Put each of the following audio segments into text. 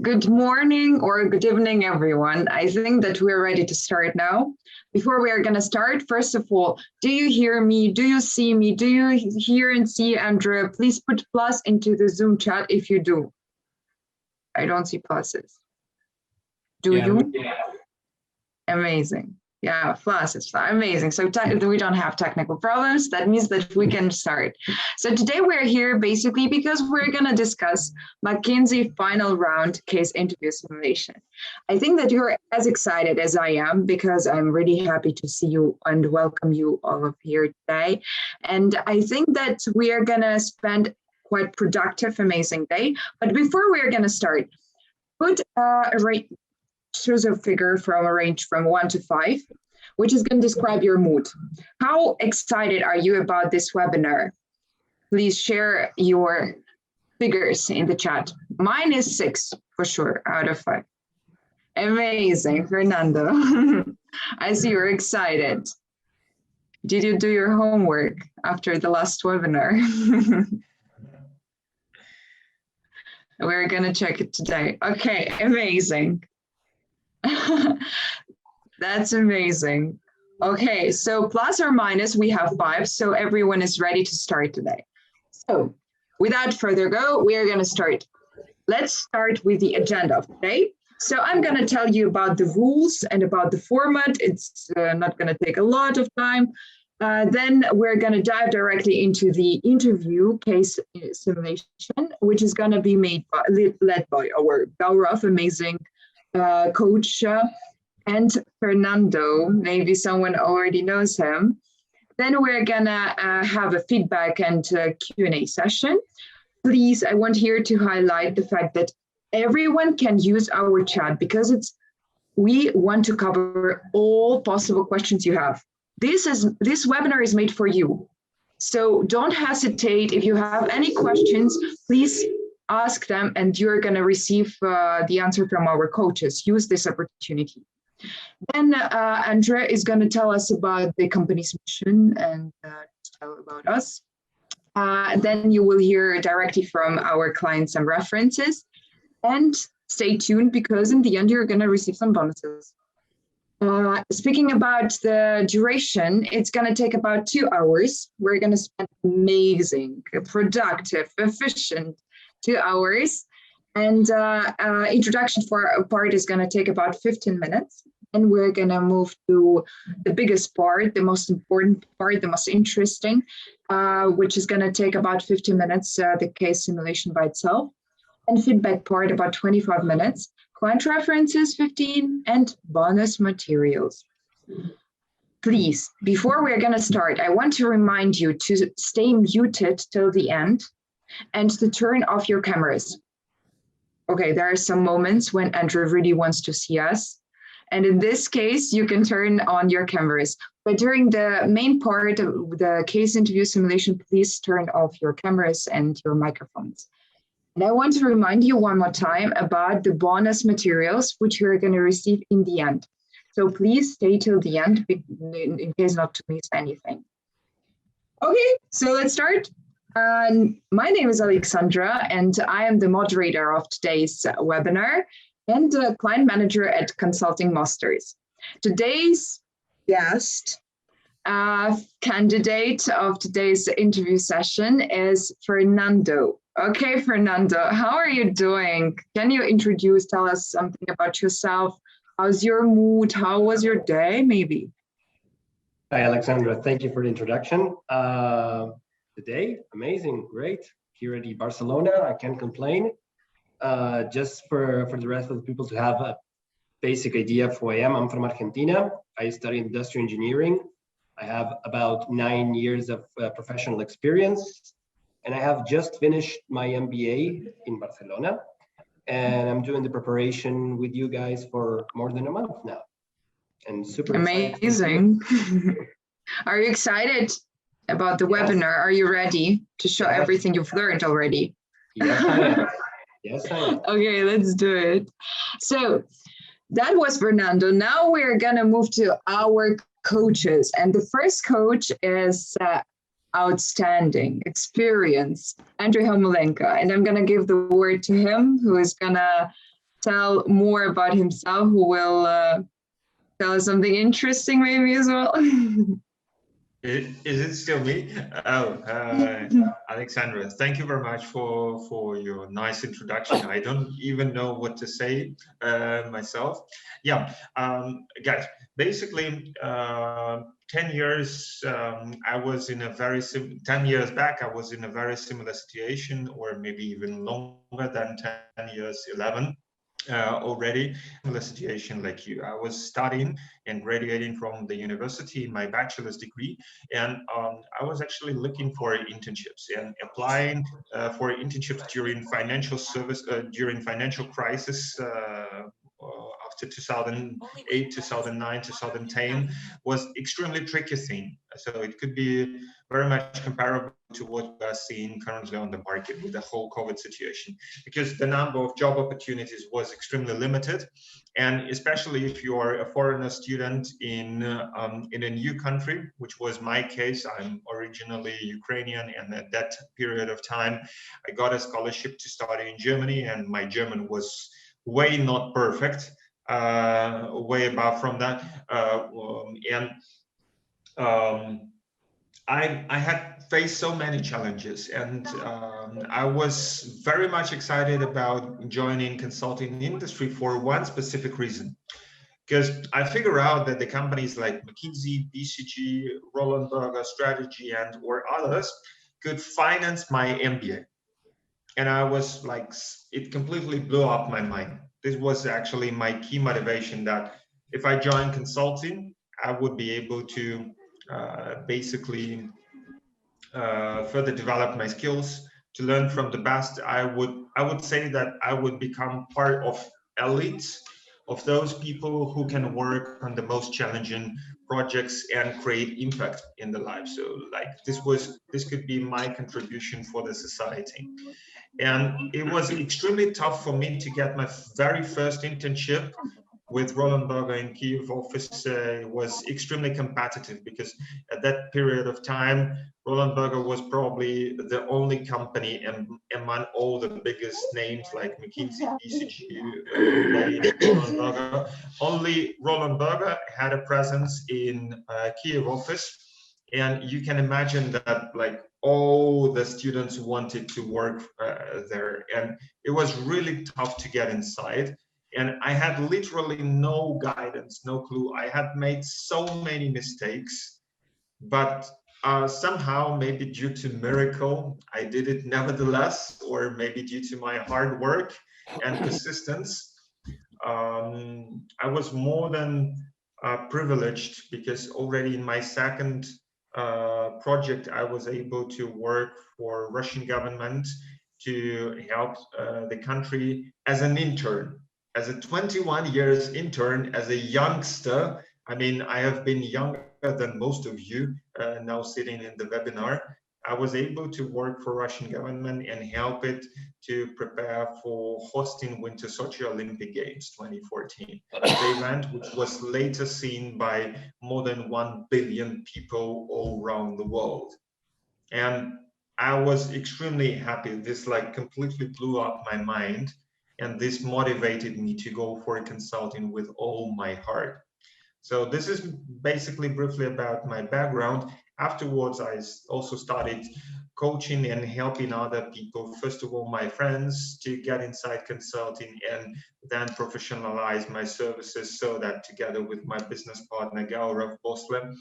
Good morning or good evening, everyone. I think that we're ready to start now. Before we are going to start, first of all, do you hear me? Do you see me? Do you hear and see Andrea? Please put plus into the Zoom chat if you do. I don't see pluses. Do you? Yeah. Amazing. Yeah, pluses. Amazing. So we don't have technical problems. That means that we can start. So today we're here basically because we're going to discuss McKinsey final round case interview simulation. I think that you're as excited as I am because I'm really happy to see you and welcome you all up here today. And I think that we are going to spend quite productive, amazing day. But before we're going to start, put choose a figure from a range from 1 to 5, which is going to describe your mood. How excited are you about this webinar? Please share your figures in the chat. Mine is 6 for sure out of 5. Amazing, Fernando. I see you're excited. Did you do your homework after the last webinar? We're going to check it today. Okay, amazing. That's amazing. Okay, so plus or minus, we have 5, so everyone is ready to start today. So without further ado, we are going to start. Let's start with the agenda of today. So I'm going to tell you about the rules and about the format. It's not going to take a lot of time. Then we're going to dive directly into the interview case simulation, which is going to be led by our Gaurav, amazing coach, and Fernando. Maybe someone already knows him. Then we're gonna have a feedback and Q&A session. Please, I want here to highlight the fact that everyone can use our chat because we want to cover all possible questions you have. This webinar is made for you. So don't hesitate. If you have any questions, please ask them and you're going to receive the answer from our coaches. Use this opportunity. Then André is going to tell us about the company's mission and tell about us. Then you will hear directly from our clients some references. And stay tuned because in the end, you're going to receive some bonuses. Speaking about the duration, it's going to take about 2 hours. We're going to spend amazing, productive, efficient 2 hours, and introduction for a part is going to take about 15 minutes, and we're going to move to the biggest part, the most important part, the most interesting, which is going to take about 15 minutes, the case simulation by itself, and feedback part about 25 minutes, client references 15, and bonus materials. Please, before we're going to start, I want to remind you to stay muted till the end and to turn off your cameras. Okay, there are some moments when Andrew really wants to see us. And in this case, you can turn on your cameras. But during the main part of the case interview simulation, please turn off your cameras and your microphones. And I want to remind you one more time about the bonus materials, which you're going to receive in the end. So please stay till the end in case not to miss anything. Okay, so let's start. My name is Alexandra, and I am the moderator of today's webinar and the client manager at Consulting Masters. Today's guest candidate of today's interview session is Fernando. Okay, Fernando, how are you doing? Can you tell us something about yourself? How's your mood? How was your day, maybe? Hi, Alexandra. Thank you for the introduction. The day, amazing, great. Here at Barcelona, I can't complain. Just for the rest of the people to have a basic idea of who I am, I'm from Argentina. I study industrial engineering. I have about 9 years of professional experience, and I have just finished my MBA in Barcelona. and I'm doing the preparation with you guys for more than a month now. And super excited to be Amazing. Are you excited about the webinar? Are you ready to show everything you've learned already? Yes, I am. Yes, I am. Okay, let's do it. So that was Fernando. Now we're going to move to our coaches. And the first coach is outstanding experience, Andre Homulenko. And I'm going to give the word to him, who is going to tell more about himself, who will tell us something interesting maybe as well. Is it still me? Oh, Alexandra, thank you very much for your nice introduction. I don't even know what to say myself. Yeah, guys, basically, 10 years, I was in a very 10 years back, I was in a very similar situation, or maybe even longer than 10 years, 11. Already similar situation like you. I was studying and graduating from the university in my bachelor's degree, and I was actually looking for internships and applying for internships during during financial crisis. After 2008, 2009, 2010 was extremely tricky thing. So it could be very much comparable to what we are seeing currently on the market with the whole COVID situation, because the number of job opportunities was extremely limited. And especially if you are a foreigner student in a new country, which was my case. I'm originally Ukrainian, and at that period of time, I got a scholarship to study in Germany, and my German was way not perfect, way above from that. I had faced so many challenges, and I was very much excited about joining consulting industry for one specific reason, because I figure out that the companies like McKinsey, BCG, Roland Berger, Strategy, and or others could finance my MBA. And I was like, it completely blew up my mind. This was actually my key motivation, that if I joined consulting, I would be able to basically further develop my skills, to learn from the best. I would say that I would become part of elite of those people who can work on the most challenging projects and create impact in the life. So like this could be my contribution for the society. And it was extremely tough for me to get my very first internship with Roland Berger in Kyiv office. Was extremely competitive, because at that period of time, Roland Berger was probably the only company among all the biggest names like McKinsey, BCG, Roland Berger. Only Roland Berger had a presence in Kyiv office. And you can imagine that like all the students wanted to work there. And it was really tough to get inside. And I had literally no guidance, no clue. I had made so many mistakes, but somehow, maybe due to miracle, I did it nevertheless, or maybe due to my hard work and persistence. I was more than privileged, because already in my second project, I was able to work for Russian government to help the country as an intern. As a 21 years intern, as a youngster. I mean, I have been younger than most of you now sitting in the webinar. I was able to work for Russian government and help it to prepare for hosting Winter Sochi Olympic Games 2014. The event, which was later seen by more than 1 billion people all around the world. And I was extremely happy. This like completely blew up my mind. And this motivated me to go for consulting with all my heart. So this is basically briefly about my background. Afterwards, I also started coaching and helping other people. First of all, my friends, to get inside consulting, and then professionalize my services, so that together with my business partner, Gaurav Bhosle,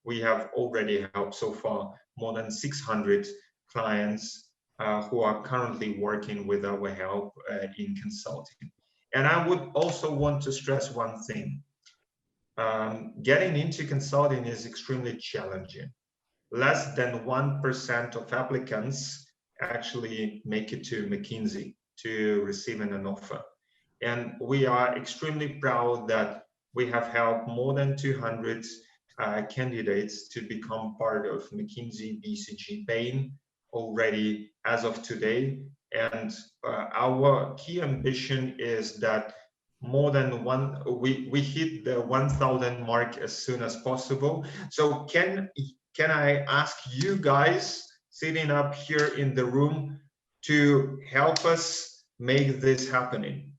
we have already helped so far more than 600 clients who are currently working with our help in consulting. And I would also want to stress one thing. Getting into consulting is extremely challenging. Less than 1% of applicants actually make it to McKinsey. to receiving an offer. And we are extremely proud that we have helped more than 200 candidates to become part of McKinsey BCG Payne already as of today. And our key ambition is that more than we hit the 1,000 mark as soon as possible. So can I ask you guys sitting up here in the room to help us make this happening?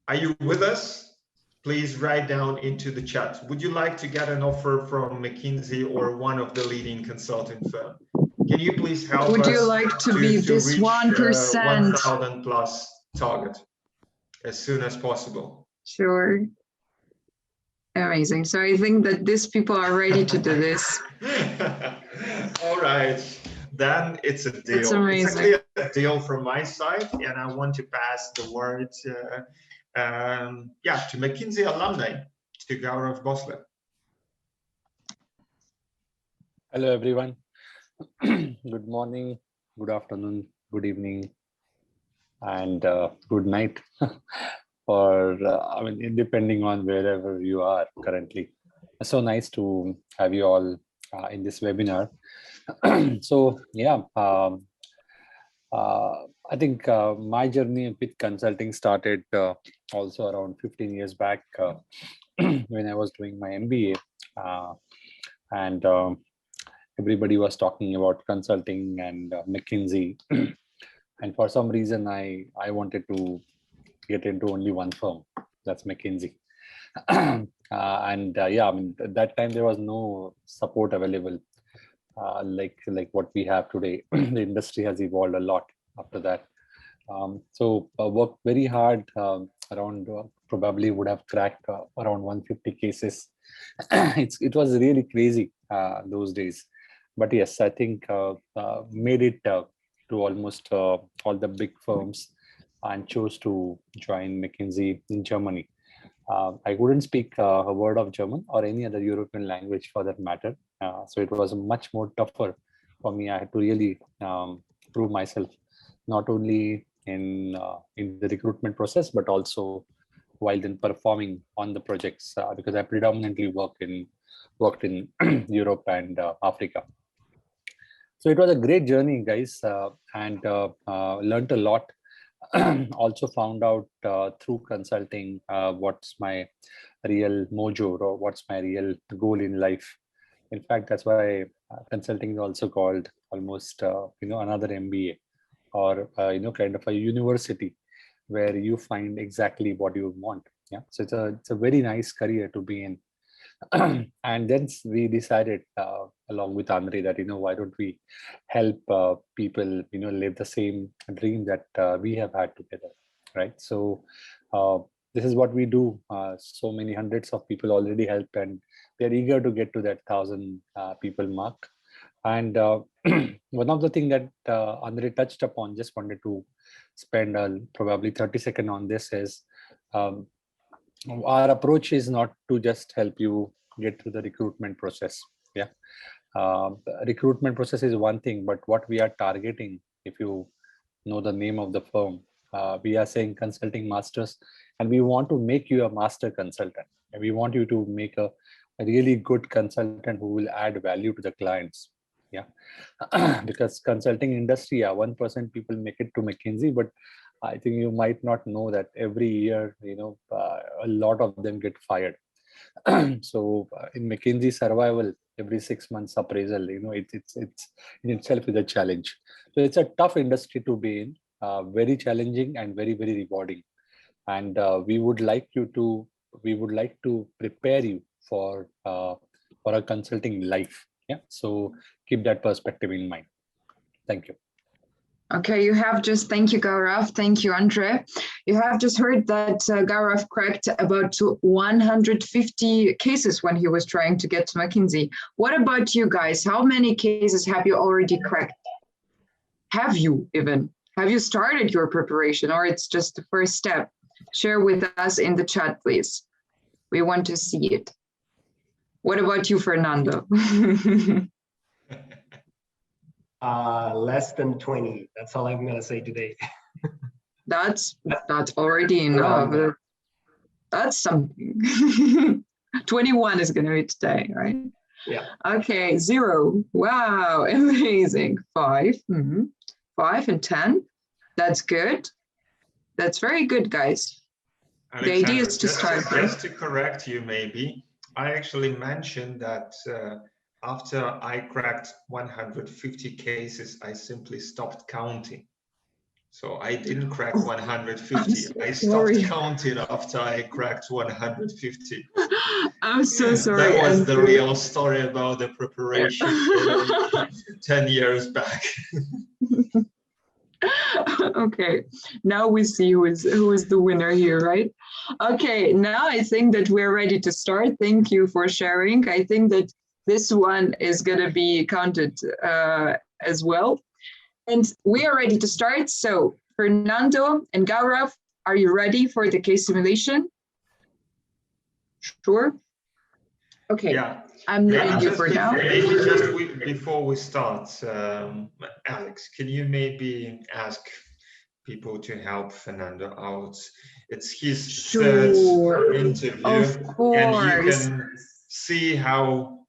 Are you with us? Please write down into the chat. Would you like to get an offer from McKinsey or one of the leading consulting firms? Can you please help us? Would you like to be this reach 1%? 1,000 plus target as soon as possible? Sure. Amazing. So I think that these people are ready to do this. All right. Then it's a deal. That's amazing. It's actually a deal from my side, and I want to pass the word to McKinsey alumni, to Gaurav Bhosle. Hello, everyone. Good morning, good afternoon, good evening, and good night for, depending on wherever you are currently. It's so nice to have you all in this webinar. So, I think my journey with consulting started also around 15 years back when I was doing my MBA. And everybody was talking about consulting and McKinsey. And for some reason, I wanted to get into only one firm, that's McKinsey. At that time, there was no support available like what we have today. The industry has evolved a lot after that. So I worked very hard around, probably would have cracked around 150 cases. It was really crazy those days. But yes, I think made it to almost all the big firms and chose to join McKinsey in Germany. I couldn't speak a word of German or any other European language for that matter. So it was much more tougher for me. I had to really prove myself, not only in the recruitment process, but also while then performing on the projects, because I predominantly worked in Europe and Africa. So it was a great journey, guys, and learned a lot. Also found out through consulting what's my real mojo or what's my real goal in life. In fact, that's why consulting is also called almost another MBA, or kind of a university where you find exactly what you want. Yeah, so it's a very nice career to be in. And then we decided along with Andre that why don't we help people live the same dream that we have had together, right? So this is what we do. So many hundreds of people already helped, and they're eager to get to that 1,000 people mark. And one of the things that Andre touched upon, just wanted to spend probably 30 seconds on this, is our approach is not to just help you get through the recruitment process. Yeah, recruitment process is one thing, but what we are targeting, if you know the name of the firm, we are saying consulting masters, and we want to make you a master consultant. And we want you to make a really good consultant who will add value to the clients. Yeah, because consulting industry, 1% people make it to McKinsey, but I think you might not know that every year, a lot of them get fired. So in McKinsey survival, every 6 months appraisal, it's in itself is a challenge. So it's a tough industry to be in, very challenging and very, very rewarding. And we would like to prepare you for a consulting life. Yeah. So keep that perspective in mind. Thank you. Okay, thank you, Gaurav. Thank you, Andre. You have just heard that Gaurav cracked about 150 cases when he was trying to get to McKinsey. What about you guys? How many cases have you already cracked? Have you started your preparation, or it's just the first step? Share with us in the chat, please. We want to see it. What about you, Fernando? Less than 20. That's all I'm going to say today. That's already enough. That's something. 21 is going to be today, right? Yeah. Okay, 0. Wow, amazing. 5. 5 and 10. That's good. That's very good, guys. The idea is to start. Just to correct you, maybe, I actually mentioned that after I cracked 150 cases, I simply stopped counting. So I didn't crack 150. I stopped counting after I cracked 150. I'm so sorry. That was the real story about the preparation 10 years back. Okay, now we see who is the winner here, right? Okay, now I think that we're ready to start. Thank you for sharing. I think that this one is going to be counted as well. And we are ready to start. So Fernando and Gaurav, are you ready for the case simulation? Sure. Okay. Yeah. I'm leaving you for now. Maybe just before we start, Alex, can you maybe ask people to help Fernando out? It's his third interview, of course. And you can see how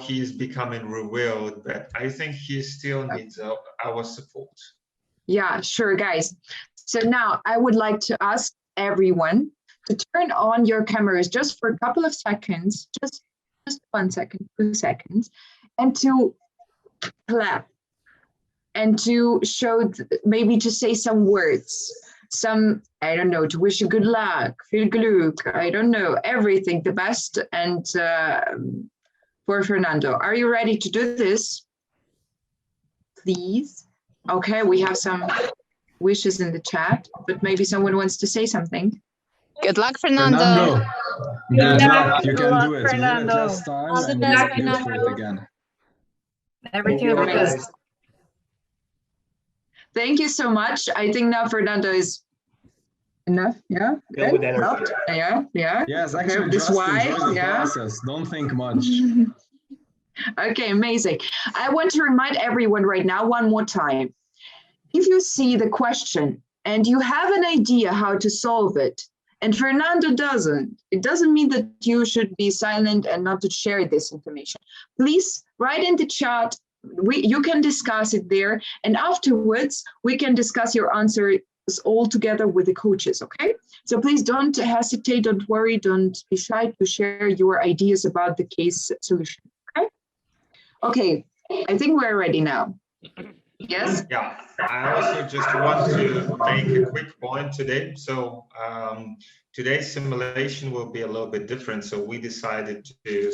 he's becoming revealed, but I think he still needs our support. Yeah, sure, guys. So now I would like to ask everyone to turn on your cameras just for a couple of seconds, just 1 second, 2 seconds, and to clap and to show, maybe to say some words, some, I don't know, to wish you good luck, viel Glück, I don't know, everything, the best, and for Fernando. Are you ready to do this? Please. Okay, we have some wishes in the chat, but maybe someone wants to say something. Good luck, Fernando. Good luck. You can do it. Fernando. You did it last time. All the And best, you go for Fernando. it again. Everything will be good. Thank you so much. I think now Fernando is enough. Yeah. Filled with energy. Yeah. Yes, actually, Okay, this just why, enjoy the yeah. process. Don't think much. Okay, amazing. I want to remind everyone right now one more time. If you see the question and you have an idea how to solve it, and Fernando doesn't, it doesn't mean that you should be silent and not to share this information. Please write in the chat. You can discuss it there, and afterwards we can discuss your answers all together with the coaches, okay? So please don't hesitate, don't worry, don't be shy to share your ideas about the case solution, okay? Okay, I think we're ready now. Yes? Yeah, I also just want to make a quick point today. So today's simulation will be a little bit different. So we decided to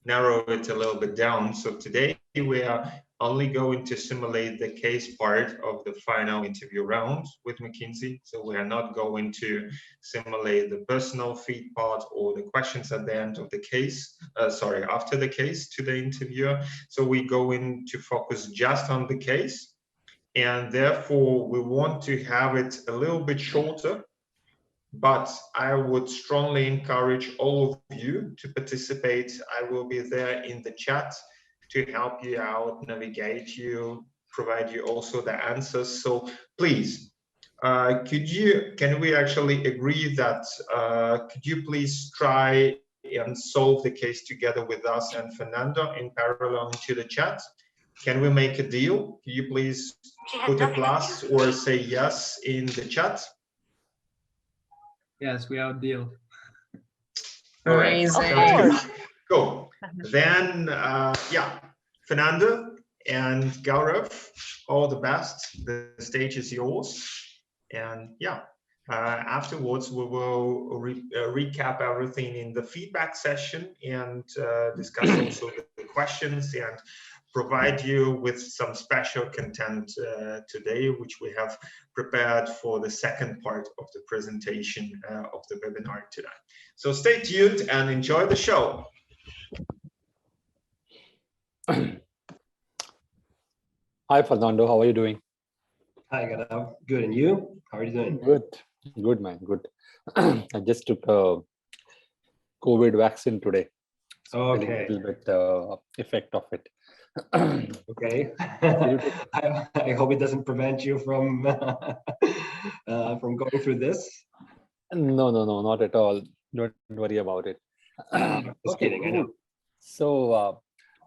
narrow it a little bit down. So today we are only going to simulate the case part of the final interview round with McKinsey. So we are not going to simulate the personal feed part or the questions at the end of the case, after the case to the interviewer. So we're going to focus just on the case. And therefore we want to have it a little bit shorter, but I would strongly encourage all of you to participate. I will be there in the chat to help you out, navigate you, provide you also the answers. So please, can we actually agree that, could you please try and solve the case together with us and Fernando in parallel into the chat? Can we make a deal? Can you please put a plus or say yes in the chat? Yes, we have a deal. Amazing. Cool. Then, yeah, Fernando and Gaurav, all the best. The stage is yours. And yeah, afterwards we will recap everything in the feedback session and discuss also the questions and provide you with some special content today, which we have prepared for the second part of the presentation of the webinar today. So stay tuned and enjoy the show. Hi, Fernando. How are you doing? Hi, Gaurav. Good, and you? How are you doing? Good, man. Good. I just took a COVID vaccine today. So Okay. a little bit effect of it. Okay. I hope it doesn't prevent you from from going through this. No, not at all. Don't worry about it. Just Okay, kidding, I cool. know. So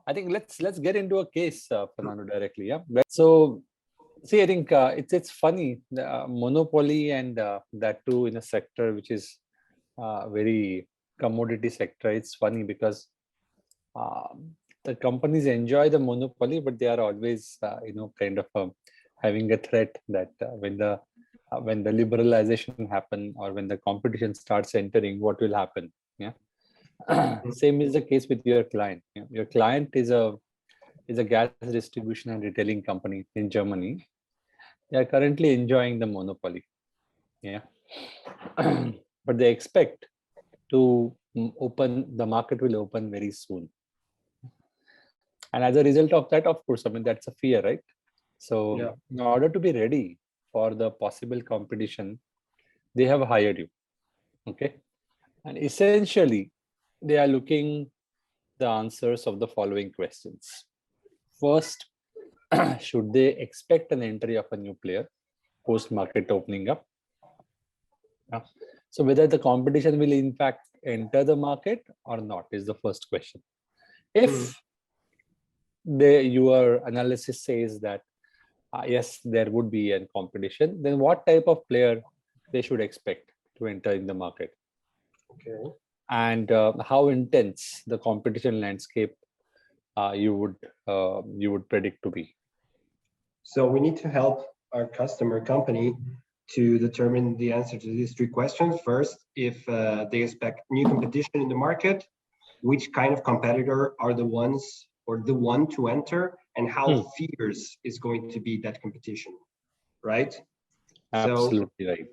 I think let's get into a case, Fernando, directly. Yeah. So see, I think it's funny, monopoly, and that too in a sector which is very commodity sector. It's funny because the companies enjoy the monopoly, but they are always kind of having a threat that when the liberalization happen or when the competition starts entering, what will happen? Yeah. Same is the case with your client. Yeah? Your client is a gas distribution and retailing company in Germany. They are currently enjoying the monopoly. Yeah. But they expect to open, the market will open very soon. And as a result of that, of course, I mean, that's a fear, right? So Yeah. in order to be ready for the possible competition, they have hired you. Okay. And essentially, they are looking the answers of the following questions. First, should they expect an entry of a new player post market opening up? So whether the competition will in fact enter the market or not is the first question. If your analysis says that yes, there would be a competition, then what type of player they should expect to enter in the market? Okay. And how intense the competition landscape you would predict to be? So we need to help our customer company to determine the answer to these three questions. First, if they expect new competition in the market, which kind of competitor are the ones or the one to enter, and how fierce is going to be that competition, right? Absolutely right.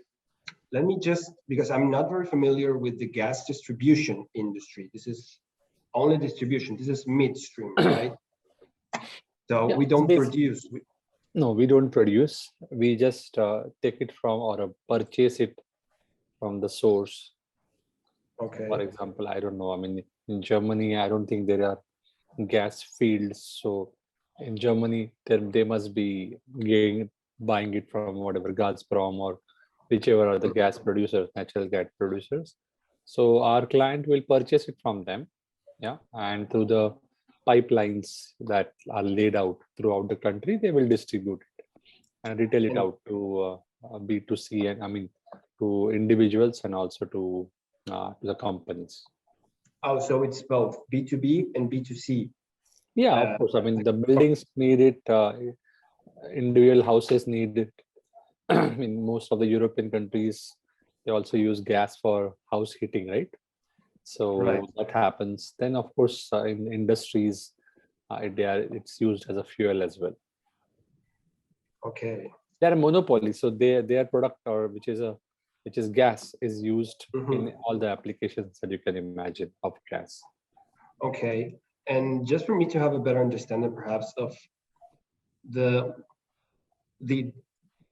Let me just, because I'm not very familiar with the gas distribution industry. This is only distribution. This is midstream, right? So we don't produce. No, we don't produce. We just take it from or purchase it from the source. Okay. For example, I don't know. I mean, in Germany, I don't think there are gas fields. So in Germany, they must be buying it from whatever Gazprom or whichever are the gas producers, natural gas producers. So our client will purchase it from them, yeah, and through the pipelines that are laid out throughout the country, they will distribute it and retail it out to B2C, and I mean to individuals and also to the companies. Oh, so it's both B2B and B2C. Yeah, of course. I mean, the buildings need it, individual houses need it. In most of the European countries, they also use gas for house heating, right? So that happens. Then, of course, in industries, it's used as a fuel as well. Okay. They're a monopoly, so their product, or which is gas, is used in all the applications that you can imagine of gas. Okay. And just for me to have a better understanding, perhaps, of the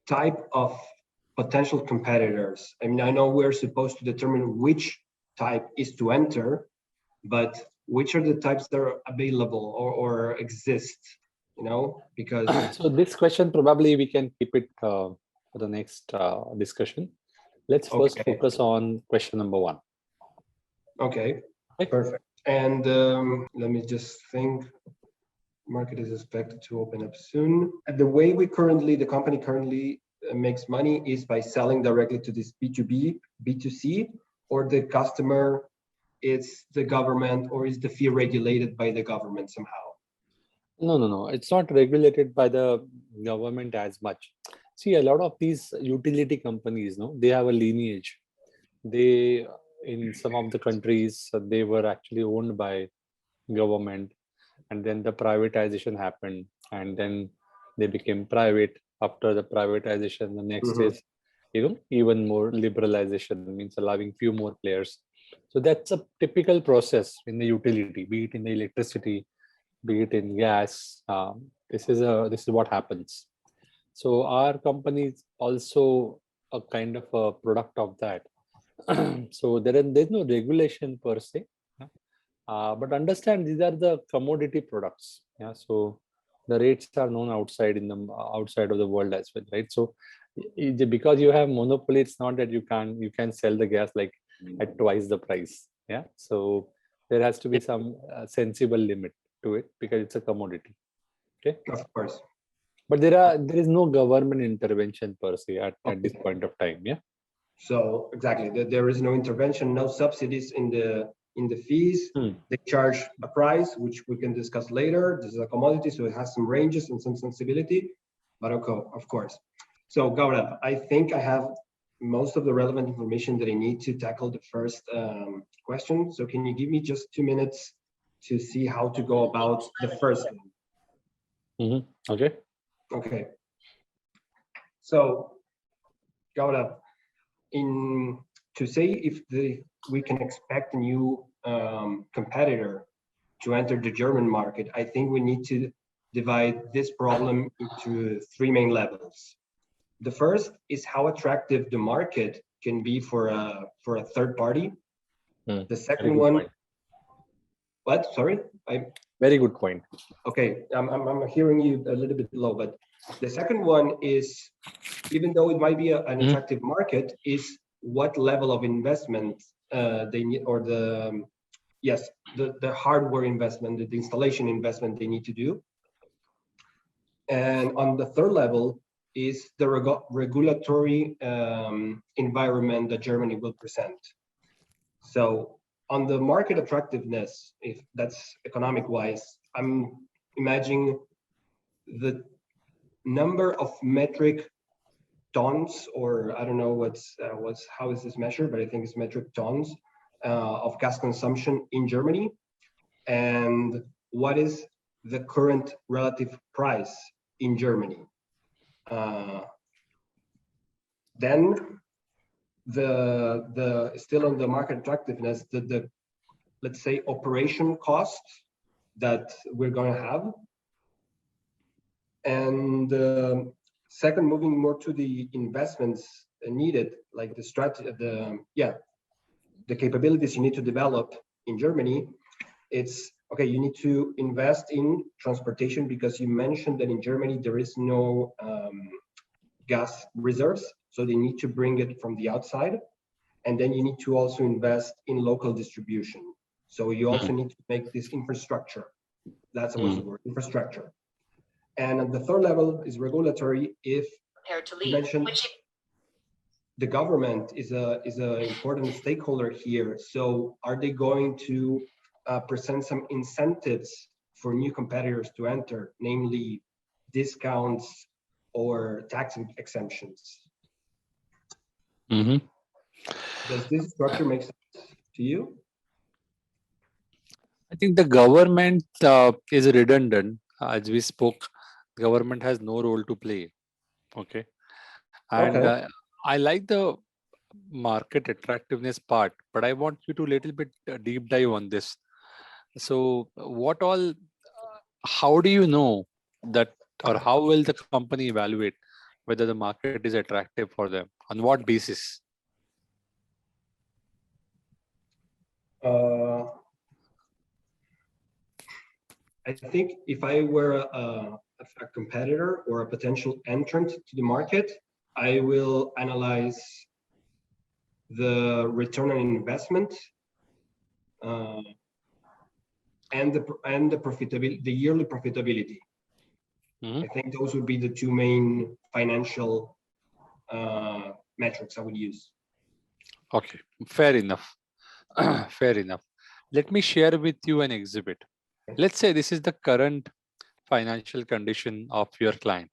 type of potential competitors. I mean, I know we're supposed to determine which type is to enter, but which are the types that are available or exist, because... So this question, probably we can keep it for the next discussion. Let's first focus on question number 1. Okay, perfect. And let me just think. Market is expected to open up soon. The way the company currently makes money is by selling directly to this B2B, B2C, or the customer, it's the government, or is the fee regulated by the government somehow? No. It's not regulated by the government as much. See, a lot of these utility companies, they have a lineage. They, in some of the countries, they were actually owned by government, and then the privatization happened, and then they became private. After the privatization, the next is even more liberalization, means allowing few more players. So that's a typical process in the utility, be it in the electricity, be it in gas. This is what happens. So our company is also a kind of a product of that. So there's no regulation per se, But understand these are the commodity products. Yeah, so the rates are known outside outside of the world as well, right? So because you have monopoly, it's not that you can sell the gas like at twice the price. Yeah, so there has to be some sensible limit to it because it's a commodity. Okay, of course. but there is no government intervention per se at this point of time. Yeah. So exactly, there is no intervention, no subsidies in the fees. They charge a price, which we can discuss later. This is a commodity, so it has some ranges and some sensibility, but okay, of course. So Gaurav, I think I have most of the relevant information that I need to tackle the first question. So can you give me just 2 minutes to see how to go about the first one? Okay. Okay. So Gaurav, to say if we can expect a new competitor to enter the German market, I think we need to divide this problem into 3 main levels. The first is how attractive the market can be for a third party. The second one, point. what? Sorry, Very good point. Okay, I'm hearing you a little bit low, but the second one is, even though it might be an attractive market, is what level of investment they need, or the hardware investment, the installation investment they need to do. And on the third level is the regulatory environment that Germany will present. So on the market attractiveness, if that's economic wise, I'm imagining the number of metric tons, or I don't know how is this measured, but I think it's metric tons of gas consumption in Germany, and what is the current relative price in Germany. Then the still on the market attractiveness, the let's say operation costs that we're going to have, and second, moving more to the investments needed, like the strategy, the capabilities you need to develop in Germany. It's okay, you need to invest in transportation, because you mentioned that in Germany there is no gas reserves, so they need to bring it from the outside. And then you need to also invest in local distribution. So you also need to make this infrastructure. That's what's the word, infrastructure. And the third level is regulatory. If you mentioned the government is a important stakeholder here. So are they going to present some incentives for new competitors to enter, namely discounts or tax exemptions? Does this structure make sense to you? I think the government is redundant. As we spoke, government has no role to play. Okay. And I like the market attractiveness part, but I want you to little bit deep dive on this. So how do you know that, or how will the company evaluate whether the market is attractive for them? On what basis? I think if I were a competitor or a potential entrant to the market, I will analyze the return on investment and the profitability, the yearly profitability. I think those would be the two main financial metrics I would use. Okay, fair enough. Fair enough. Let me share with you an exhibit. Let's say this is the current financial condition of your client.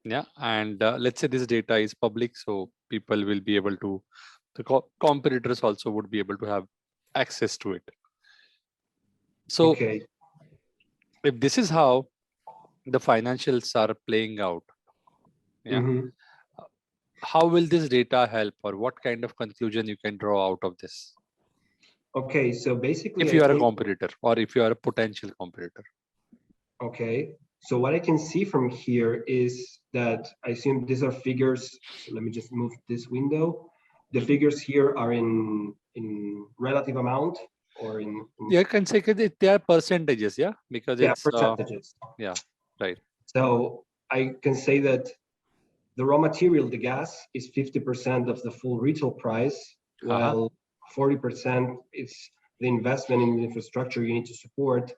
Yeah, and let's say this data is public, so people will be able to, the competitors also would be able to have access to it. So if this is how the financials are playing out, how will this data help, or what kind of conclusion you can draw out of this? Okay, so basically, if you are a competitor or if you are a potential competitor. Okay, so what I can see from here is that I assume these are figures. So let me just move this window. The figures here are in relative amount or in Yeah, I can say they are percentages, yeah, because yeah, it's percentages. yeah, right. So I can say that the raw material, the gas, is 50% of the full retail price, while 40% is the investment in the infrastructure you need to support,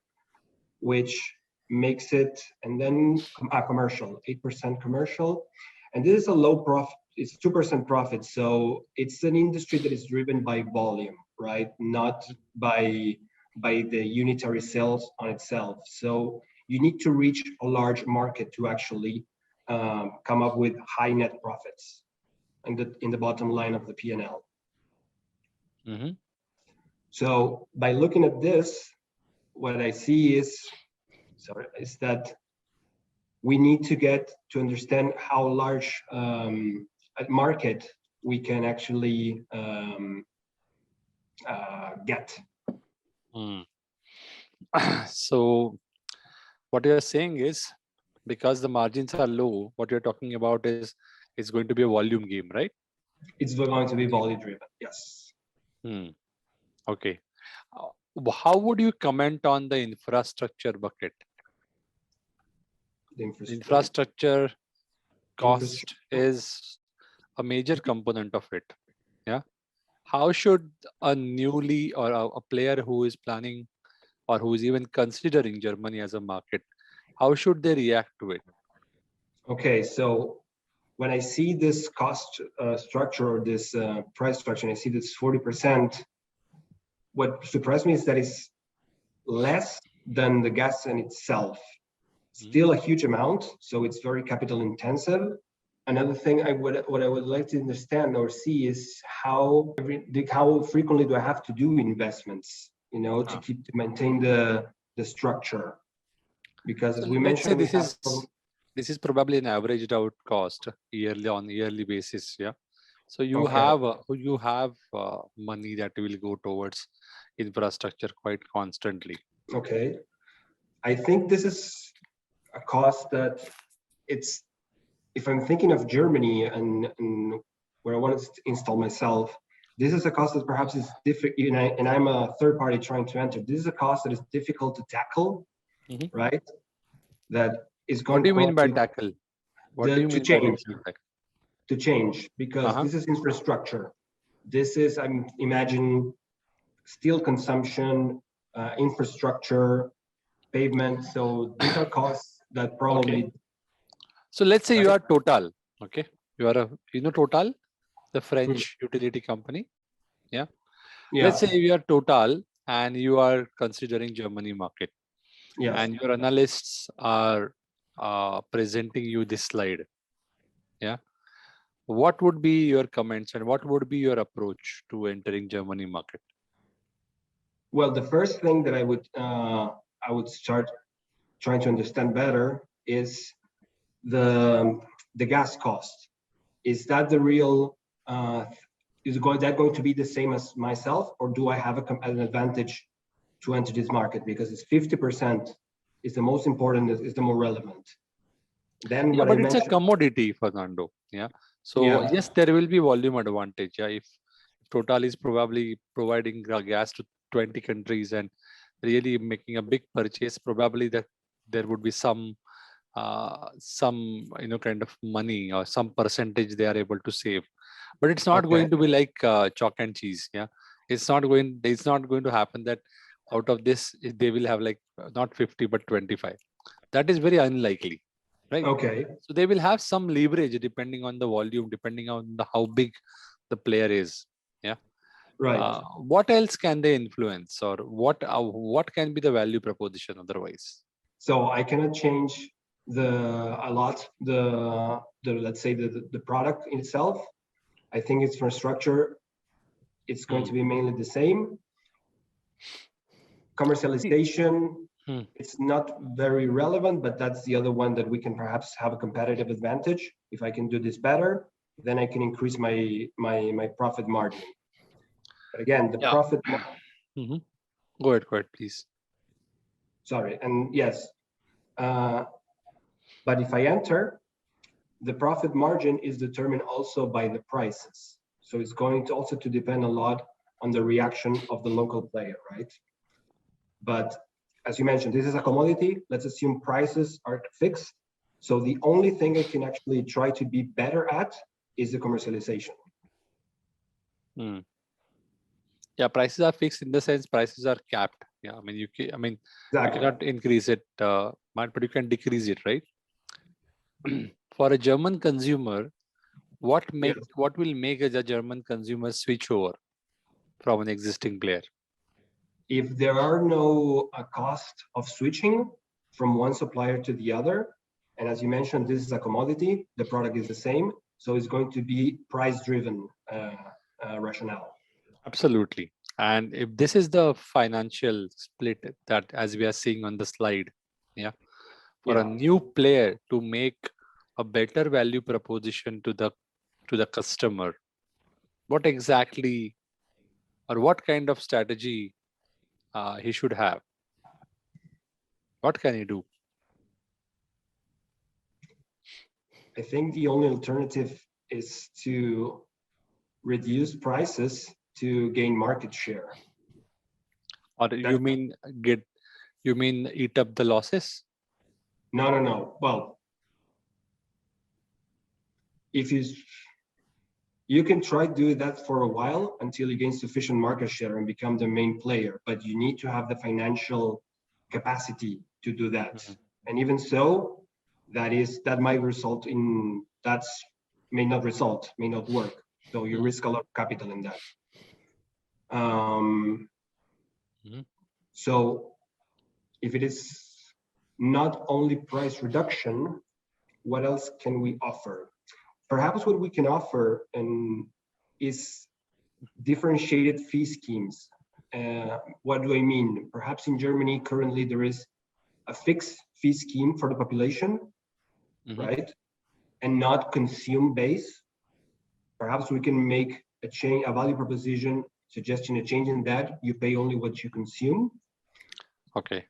which makes it, and then commercial, 8% commercial. And this is a low profit, it's 2% profit. So it's an industry that is driven by volume, right? Not by the unitary sales on itself. So you need to reach a large market to actually come up with high net profits in the bottom line of the P&L. Mm-hmm. So by looking at this, what I see is that we need to get to understand how large a market we can actually get. So what you're saying is, because the margins are low, what you're talking about is it's going to be a volume game, right? It's going to be volume driven, yes. Okay. How would you comment on the infrastructure bucket? The infrastructure cost is a major component of it. Yeah. How should a newly or a player who is planning or who is even considering Germany as a market, how should they react to it? Okay, so when I see this cost structure or this price structure, and I see this 40%, what surprised me is that it's less than the gas in itself. Still a huge amount, so it's very capital intensive. Another thing what I would like to understand or see is how frequently do I have to do investments, to maintain the structure, because as we mentioned, this is probably an averaged out cost yearly basis, yeah. So you have money that will go towards infrastructure quite constantly. Okay, I think this is a cost that it's, if I'm thinking of Germany and where I want to install myself, this is a cost that perhaps is difficult, and I'm a third party trying to enter. This is a cost that is difficult to tackle, right? That is going. What do you mean by tackle? What do you mean change? By to change, because this is infrastructure. This is, I'm imagining, steel consumption, infrastructure, pavement. So these are costs that probably. Okay. So let's say you are Total. Okay, you are Total, the French utility company. Yeah. Let's say you are Total and you are considering Germany market. Yes. And your analysts are presenting you this slide. Yeah. What would be your comments and what would be your approach to entering Germany market? Well, the first thing that I would start trying to understand better is the gas cost. Is that the real? Is that going to be the same as myself, or do I have an advantage to enter this market? Because it's 50% is the most important, is the more relevant. Then but it's a commodity, Fernando. Yeah. So yes, there will be volume advantage. Yeah, if Total is probably providing gas to 20 countries and really making a big purchase, probably that there would be some kind of money or some percentage they are able to save. But it's not going to be like chalk and cheese. Yeah, it's not going to happen that out of this they will have like not 50 but 25. That is very unlikely. Right. Okay. So they will have some leverage depending on the volume, depending on how big the player is. Yeah. Right. What else can they influence, or what can be the value proposition otherwise? So I cannot change let's say the product itself. I think its infrastructure, it's going to be mainly the same. Commercialization. It's not very relevant, but that's the other one that we can perhaps have a competitive advantage. If I can do this better, then I can increase my profit margin. But again, the profit. Go ahead, please. Sorry, and yes, but if I enter, the profit margin is determined also by the prices. So it's going to also depend a lot on the reaction of the local player, right? But as you mentioned, this is a commodity. Let's assume prices are fixed. So the only thing I can actually try to be better at is the commercialization. Yeah, prices are fixed in the sense prices are capped. Yeah, I mean you Exactly. cannot increase it, but you can decrease it, right? For a German consumer, what will make a German consumer switch over from an existing player? If there are no cost of switching from one supplier to the other, and as you mentioned, this is a commodity, the product is the same, so it's going to be price-driven rationale. Absolutely. And if this is the financial split that as we are seeing on the slide, for a new player to make a better value proposition to the customer, what exactly or what kind of strategy he should have? What can he do? I think the only alternative is to reduce prices to gain market share. Or you mean eat up the losses? No. Well, if you can try to do that for a while until you gain sufficient market share and become the main player, but you need to have the financial capacity to do that. And even so, that might result in may not work. So you risk a lot of capital in that. So if it is not only price reduction, what else can we offer? Perhaps what we can offer is differentiated fee schemes. What do I mean? Perhaps in Germany, currently there is a fixed fee scheme for the population, right? And not consume base. Perhaps we can make a value proposition suggesting a change in that. You pay only what you consume. Okay,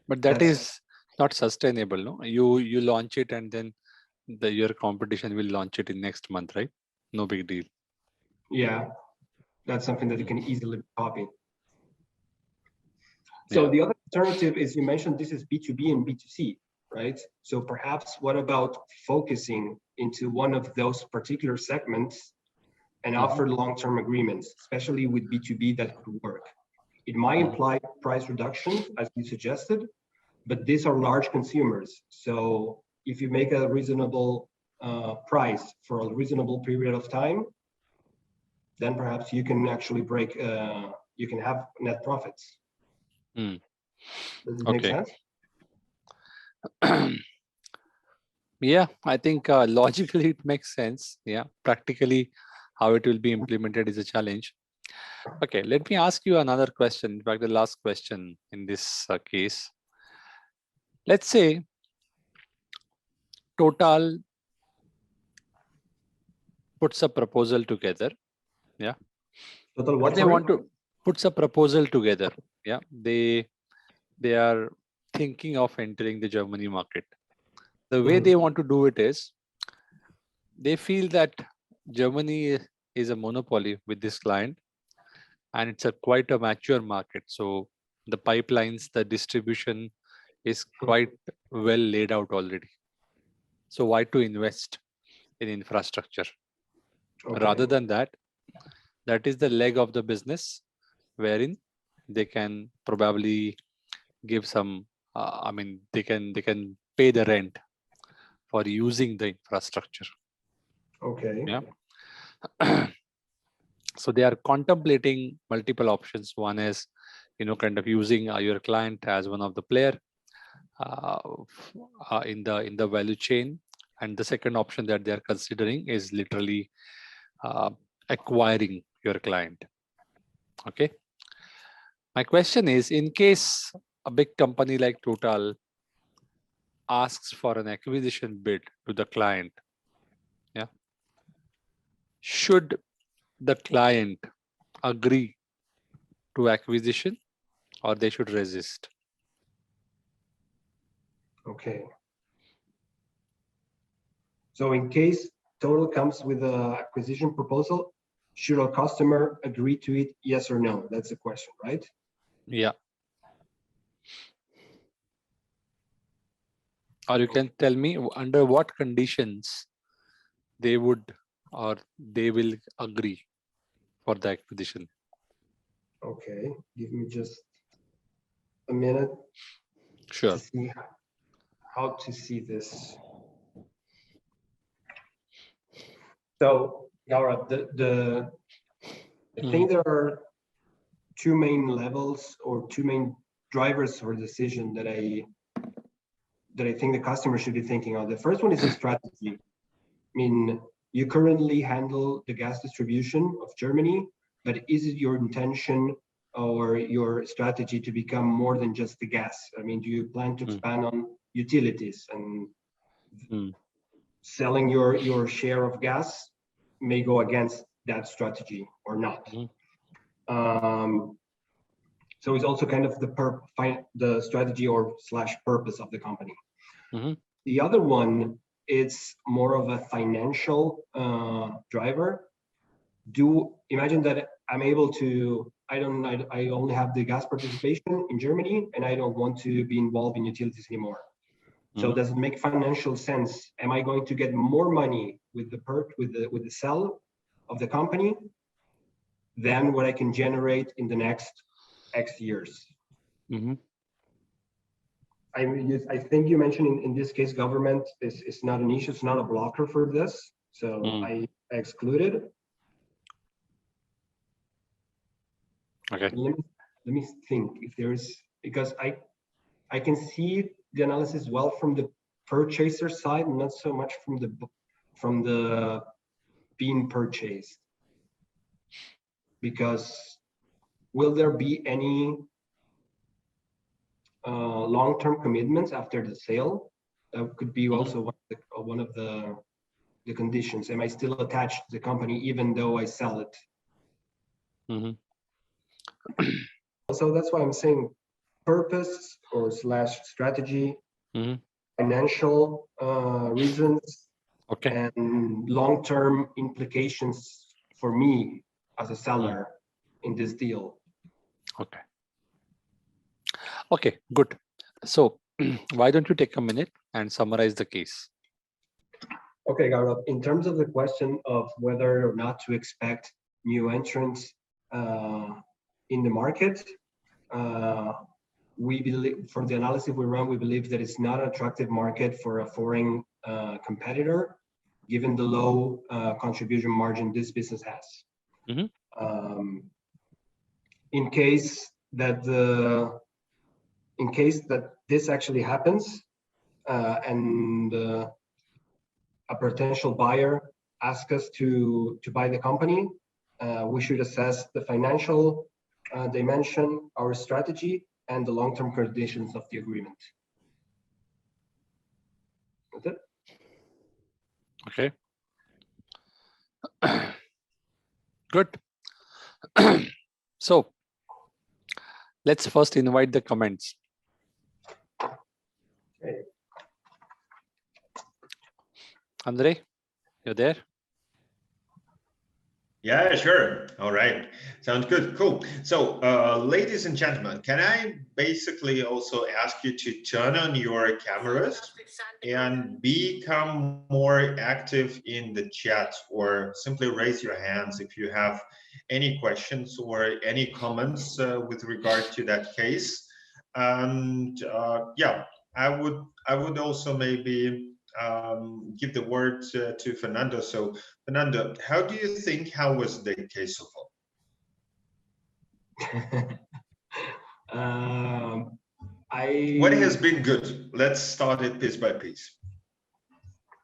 but that is not sustainable, no? You launch it and then your competition will launch it in next month, right? No big deal. Yeah, that's something that you can easily copy. So the other alternative is, you mentioned this is B2B and B2C, right? So perhaps what about focusing into one of those particular segments and offer long-term agreements, especially with B2B that could work. It might imply price reductions, as you suggested, but these are large consumers. So if you make a reasonable price for a reasonable period of time, then perhaps you can actually you can have net profits. Does it make sense? Yeah, I think logically it makes sense. Yeah, practically how it will be implemented is a challenge. Okay, let me ask you another question. In fact, the last question in this case. Let's say Total puts a proposal together. Yeah. Total what? They want to put a proposal together. Yeah. They are thinking of entering the Germany market. The way they want to do it is they feel that Germany is a monopoly with this client and it's quite a mature market. So the pipelines, the distribution is quite well laid out already. So why to invest in infrastructure? Rather than that, that is the leg of the business wherein they can probably give some, they can pay the rent for using the infrastructure. Okay. Yeah. So they are contemplating multiple options. One is, kind of using your client as one of the player in the value chain. And the second option that they are considering is literally acquiring your client. Okay. My question is, in case a big company like Total asks for an acquisition bid to the client, yeah, should the client agree to acquisition or they should resist? Okay. So in case Total comes with an acquisition proposal, should our customer agree to it? Yes or no? That's the question, right? Yeah. Or you can tell me under what conditions they would or they will agree for the acquisition. Okay, give me just a minute Sure. to see how to see this. So, Gaurav, I think there are two main levels or two main drivers for decision that I think the customer should be thinking of. The first one is a strategy. I mean, you currently handle the gas distribution of Germany, but is it your intention or your strategy to become more than just the gas? I mean, do you plan to expand on utilities and selling your share of gas may go against that strategy or not? So it's also kind of the strategy or / purpose of the company. The other one, it's more of a financial driver. Imagine that I'm able to, I only have the gas participation in Germany and I don't want to be involved in utilities anymore. So does it make financial sense? Am I going to get more money with the sell of the company than what I can generate in the next X years? I think you mentioned in this case, government is not an issue. It's not a blocker for this. So I excluded. Okay. Let me think if there is, because I can see the analysis well from the purchaser side, not so much from the being purchased. Because will there be any long-term commitments after the sale? That could be also one of the conditions. Am I still attached to the company even though I sell it? So that's why I'm saying purpose or / strategy, financial reasons, and long-term implications for me as a seller in this deal. Okay, good. So why don't you take a minute and summarize the case? Okay, Gaurav, in terms of the question of whether or not to expect new entrants in the market, we believe, for the analysis we run, we believe that it's not an attractive market for a foreign competitor, given the low contribution margin this business has. In case that this actually happens and a potential buyer asks us to buy the company, we should assess the financial dimension, our strategy, and the long-term conditions of the agreement. That's it. Okay. Good. So let's first invite the comments. Okay. André, you're there? Yeah, sure. All right. Sounds good. Cool. So, ladies and gentlemen, can I basically also ask you to turn on your cameras and become more active in the chat, or simply raise your hands if you have any questions or any comments with regard to that case. And yeah, I would also maybe give the word to Fernando. So, Fernando, how do you think, how was the case so far? What has been good? Let's start it piece by piece.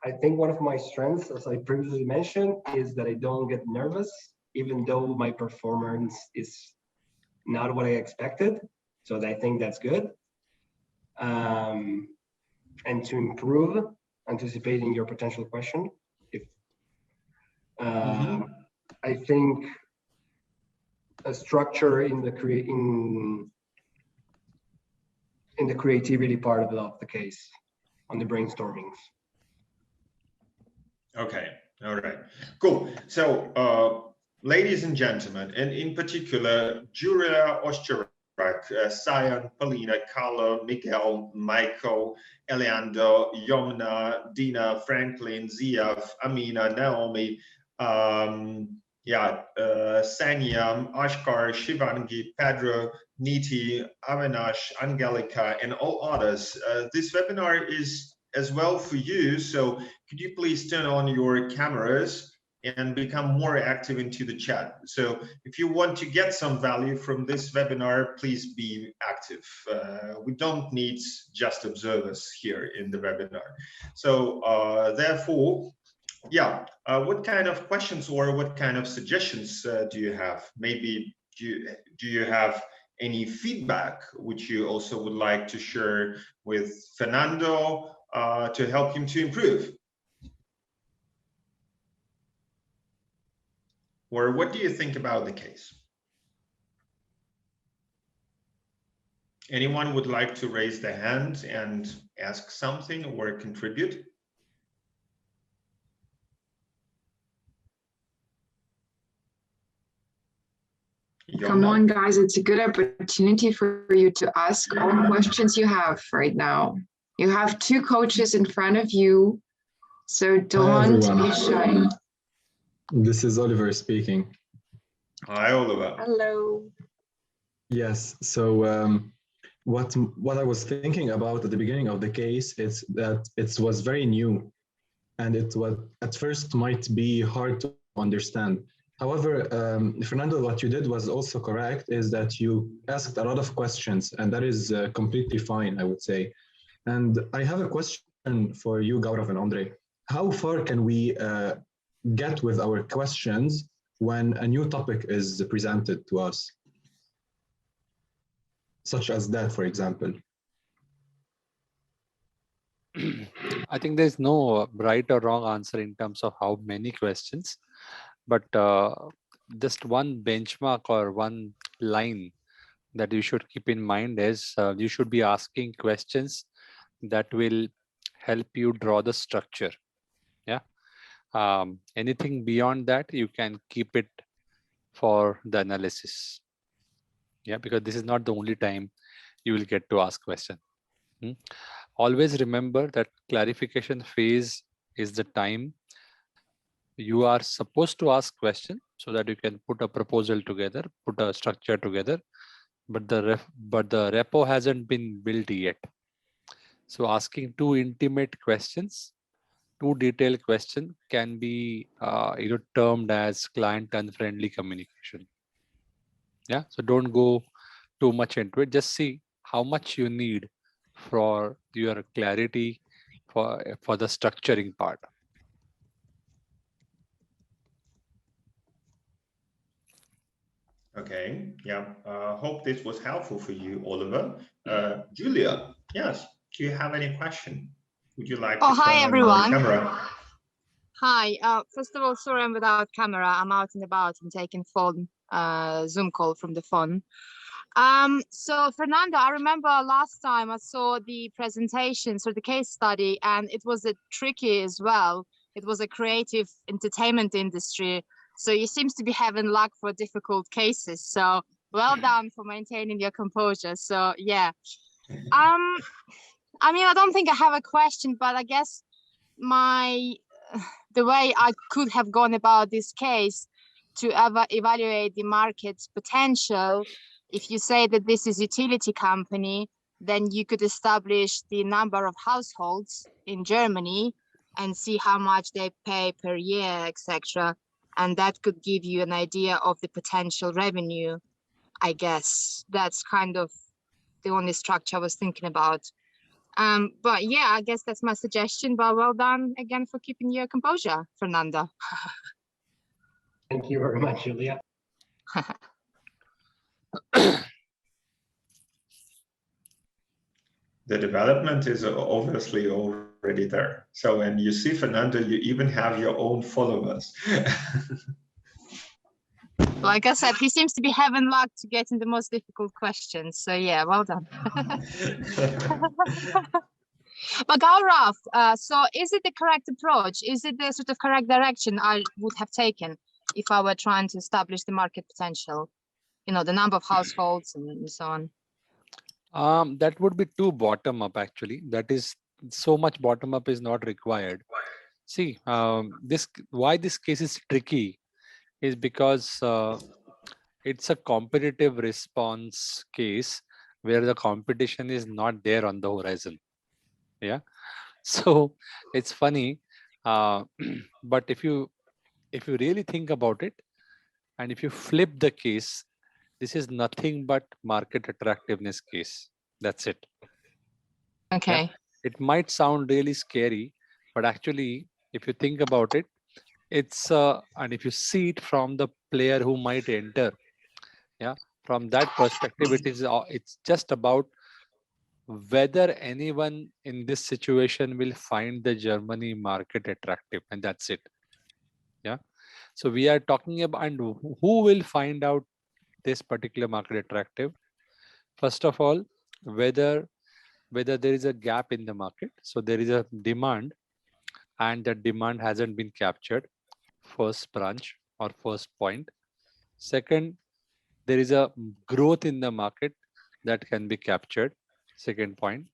I think one of my strengths, as I previously mentioned, is that I don't get nervous, even though my performance is not what I expected. So I think that's good. And to improve, anticipating your potential question, I think a structure in the creativity part of the case, on the brainstormings. Okay, all right, cool. So ladies and gentlemen, and in particular, Julia Osterak, Sayan, Polina, Carlo, Miguel, Michael, Eleandro, Yomna, Dina, Franklin, Ziav, Amina, Naomi, Sanyam, Ashkar, Shivangi, Pedro, Niti, Avinash, Angelica, and all others. This webinar is as well for you, so could you please turn on your cameras and become more active into the chat. So if you want to get some value from this webinar, please be active. We don't need just observers here in the webinar. So therefore, what kind of questions or what kind of suggestions do you have? Maybe do you have any feedback which you also would like to share with Fernando to help him to improve? Or what do you think about the case? Anyone would like to raise their hand and ask something or contribute? Come on, guys, it's a good opportunity for you to ask all questions you have right now. You have two coaches in front of you, so don't be shy. This is Oliver speaking. Hi, Oliver. Hello. Yes, so what I was thinking about at the beginning of the case is that it was very new, and it was at first might be hard to understand. However, Fernando, what you did was also correct, is that you asked a lot of questions, and that is completely fine, I would say. And I have a question for you, Gaurav and Andre. How far can we get with our questions when a new topic is presented to us? Such as that, for example. I think there's no right or wrong answer in terms of how many questions, but just one benchmark or one line that you should keep in mind is you should be asking questions that will help you draw the structure. Yeah. Anything beyond that, you can keep it for the analysis. Yeah, because this is not the only time you will get to ask question. Always remember that clarification phase is the time you are supposed to ask question so that you can put a proposal together, put a structure together, but the repo hasn't been built yet. So asking too intimate questions, too detailed question can be termed as client unfriendly communication. Yeah, so don't go too much into it. Just see how much you need for your clarity for the structuring part. Okay, yeah. Hope this was helpful for you, Oliver. Julia, yes. Do you have any question? Would you like to turn hi, on everyone. your camera? Hi. First of all, sorry I'm without camera. I'm out and about and taking phone Zoom call from the phone. So Fernando, I remember last time I saw the presentations or the case study, and it was tricky as well. It was a creative entertainment industry. So you seems to be having luck for difficult cases. So well done for maintaining your composure. So yeah. I mean, I don't think I have a question, but I guess the way I could have gone about this case to evaluate the market's potential, if you say that this is a utility company, then you could establish the number of households in Germany and see how much they pay per year, etc. And that could give you an idea of the potential revenue, I guess. That's kind of the only structure I was thinking about. But yeah, I guess that's my suggestion. But well done again for keeping your composure, Fernando. Thank you very much, Julia. The development is obviously already there. So when you see Fernando, you even have your own followers. Like I said, he seems to be having luck to get in the most difficult questions. So yeah, well done. But Gaurav, so is it the correct approach? Is it the sort of correct direction I would have taken? if I were trying to establish the market potential, the number of households and so on? That would be too bottom up actually. That is, so much bottom up is not required. See, why this case is tricky is because it's a competitive response case where the competition is not there on the horizon. Yeah. So it's funny, but if you really think about it, and if you flip the case, this is nothing but market attractiveness case. That's it. Okay. Yeah. It might sound really scary, but actually, if you think about it, it's and if you see it from the player who might enter, yeah, from that perspective, it's just about whether anyone in this situation will find the Germany market attractive, and that's it. Yeah. So we are talking about, and who will find out this particular market attractive? First of all, whether there is a gap in the market, so there is a demand and that demand hasn't been captured, first branch or first point. Second, there is a growth in the market that can be captured, second point.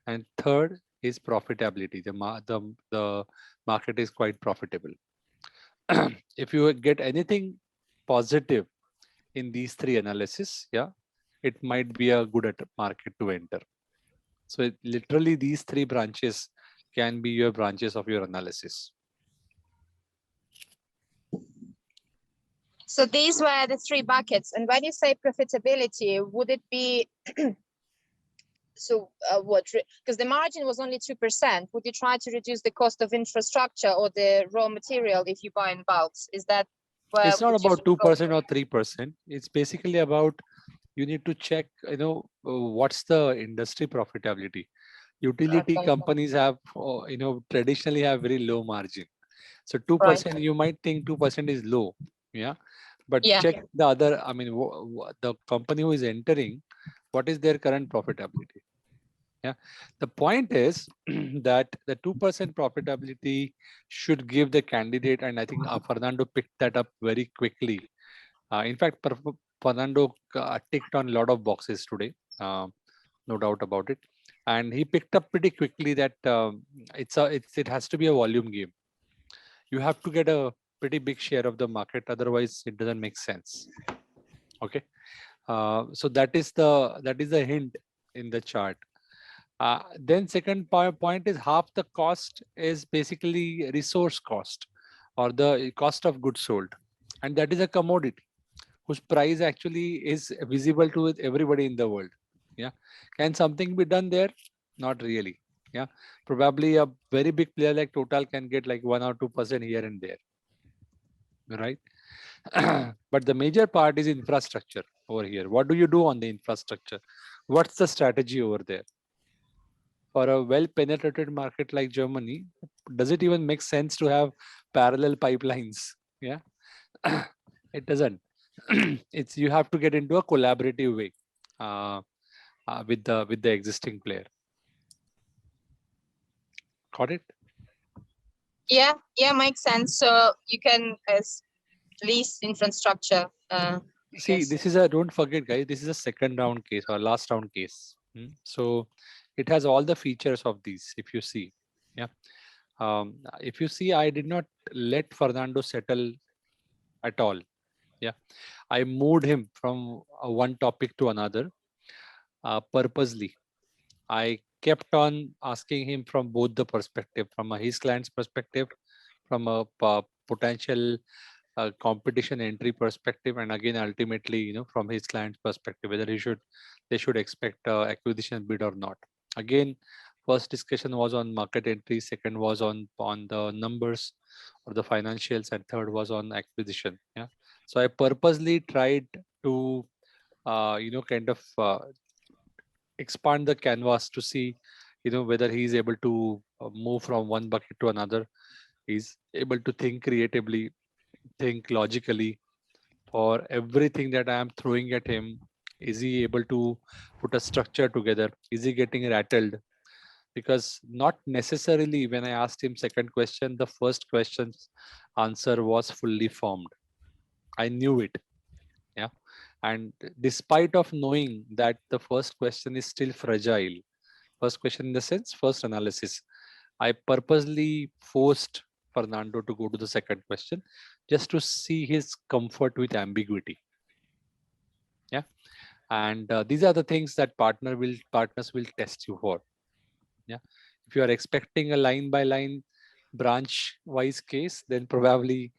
And third is profitability. The market is quite profitable. If you get anything positive in these three analysis, yeah, it might be a good market to enter. So literally these three branches can be your branches of your analysis. So these were the three buckets. And when you say profitability, would it be, so what, because the margin was only 2%, would you try to reduce the cost of infrastructure or the raw material if you buy in bulks? Is that where it's not about 2% or 3%. It's basically about, you need to check, what's the industry profitability. Utility companies have, traditionally have very low margin. So 2%, you might think 2% is low. Yeah. But check the other, I mean, the company who is entering, what is their current profitability? Yeah. The point is that the 2% profitability should give the candidate, and I think Fernando picked that up very quickly. In fact, Fernando ticked on a lot of boxes today, no doubt about it. And he picked up pretty quickly that it has to be a volume game. You have to get a pretty big share of the market, otherwise it doesn't make sense. Okay, so that is the hint in the chart. Then second point is half the cost is basically resource cost or the cost of goods sold, and that is a commodity whose price actually is visible to everybody in the world. Yeah, can something be done there? Not really. Yeah, probably a very big player like Total can get like 1 or 2% here and there, right? But the major part is infrastructure over here. What do you do on the infrastructure? What's the strategy over there? For a well-penetrated market like Germany, does it even make sense to have parallel pipelines? Yeah, it doesn't. It's, you have to get into a collaborative way with the existing player. Got it? Yeah, makes sense. So you can lease infrastructure. See, this is don't forget, guys, this is a second round case or last round case. So it has all the features of these, if you see. Yeah. If you see, I did not let Fernando settle at all. Yeah. I moved him from one topic to another purposely. I kept on asking him from both the perspective, from his client's perspective, from a potential competition entry perspective, and again ultimately from his client's perspective, whether they should expect acquisition bid or not. Again, first discussion was on market entry, second was on the numbers or the financials, and third was on acquisition. Yeah, so I purposely tried to kind of expand the canvas to see whether he is able to move from one bucket to another, he's able to think creatively, think logically. For everything that I am throwing at him, is he able to put a structure together? Is he getting rattled? Because not necessarily when I asked him second question, the first question's answer was fully formed. I knew it. Yeah. And despite of knowing that the first question is still fragile, first question in the sense, first analysis, I purposely forced Fernando to go to the second question just to see his comfort with ambiguity. Yeah. And these are the things that partners will test you for. Yeah. If you are expecting a line by line branch wise case, then probably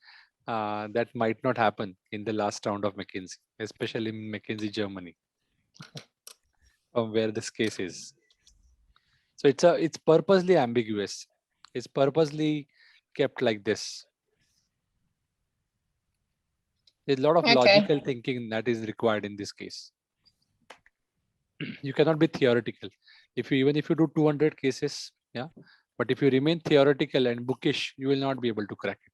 that might not happen in the last round of McKinsey, especially in McKinsey Germany, from where this case is. So it's purposely ambiguous. It's purposely kept like this. There's a lot of logical thinking that is required in this case. You cannot be theoretical. Even if you do 200 cases, yeah, but if you remain theoretical and bookish, you will not be able to crack it.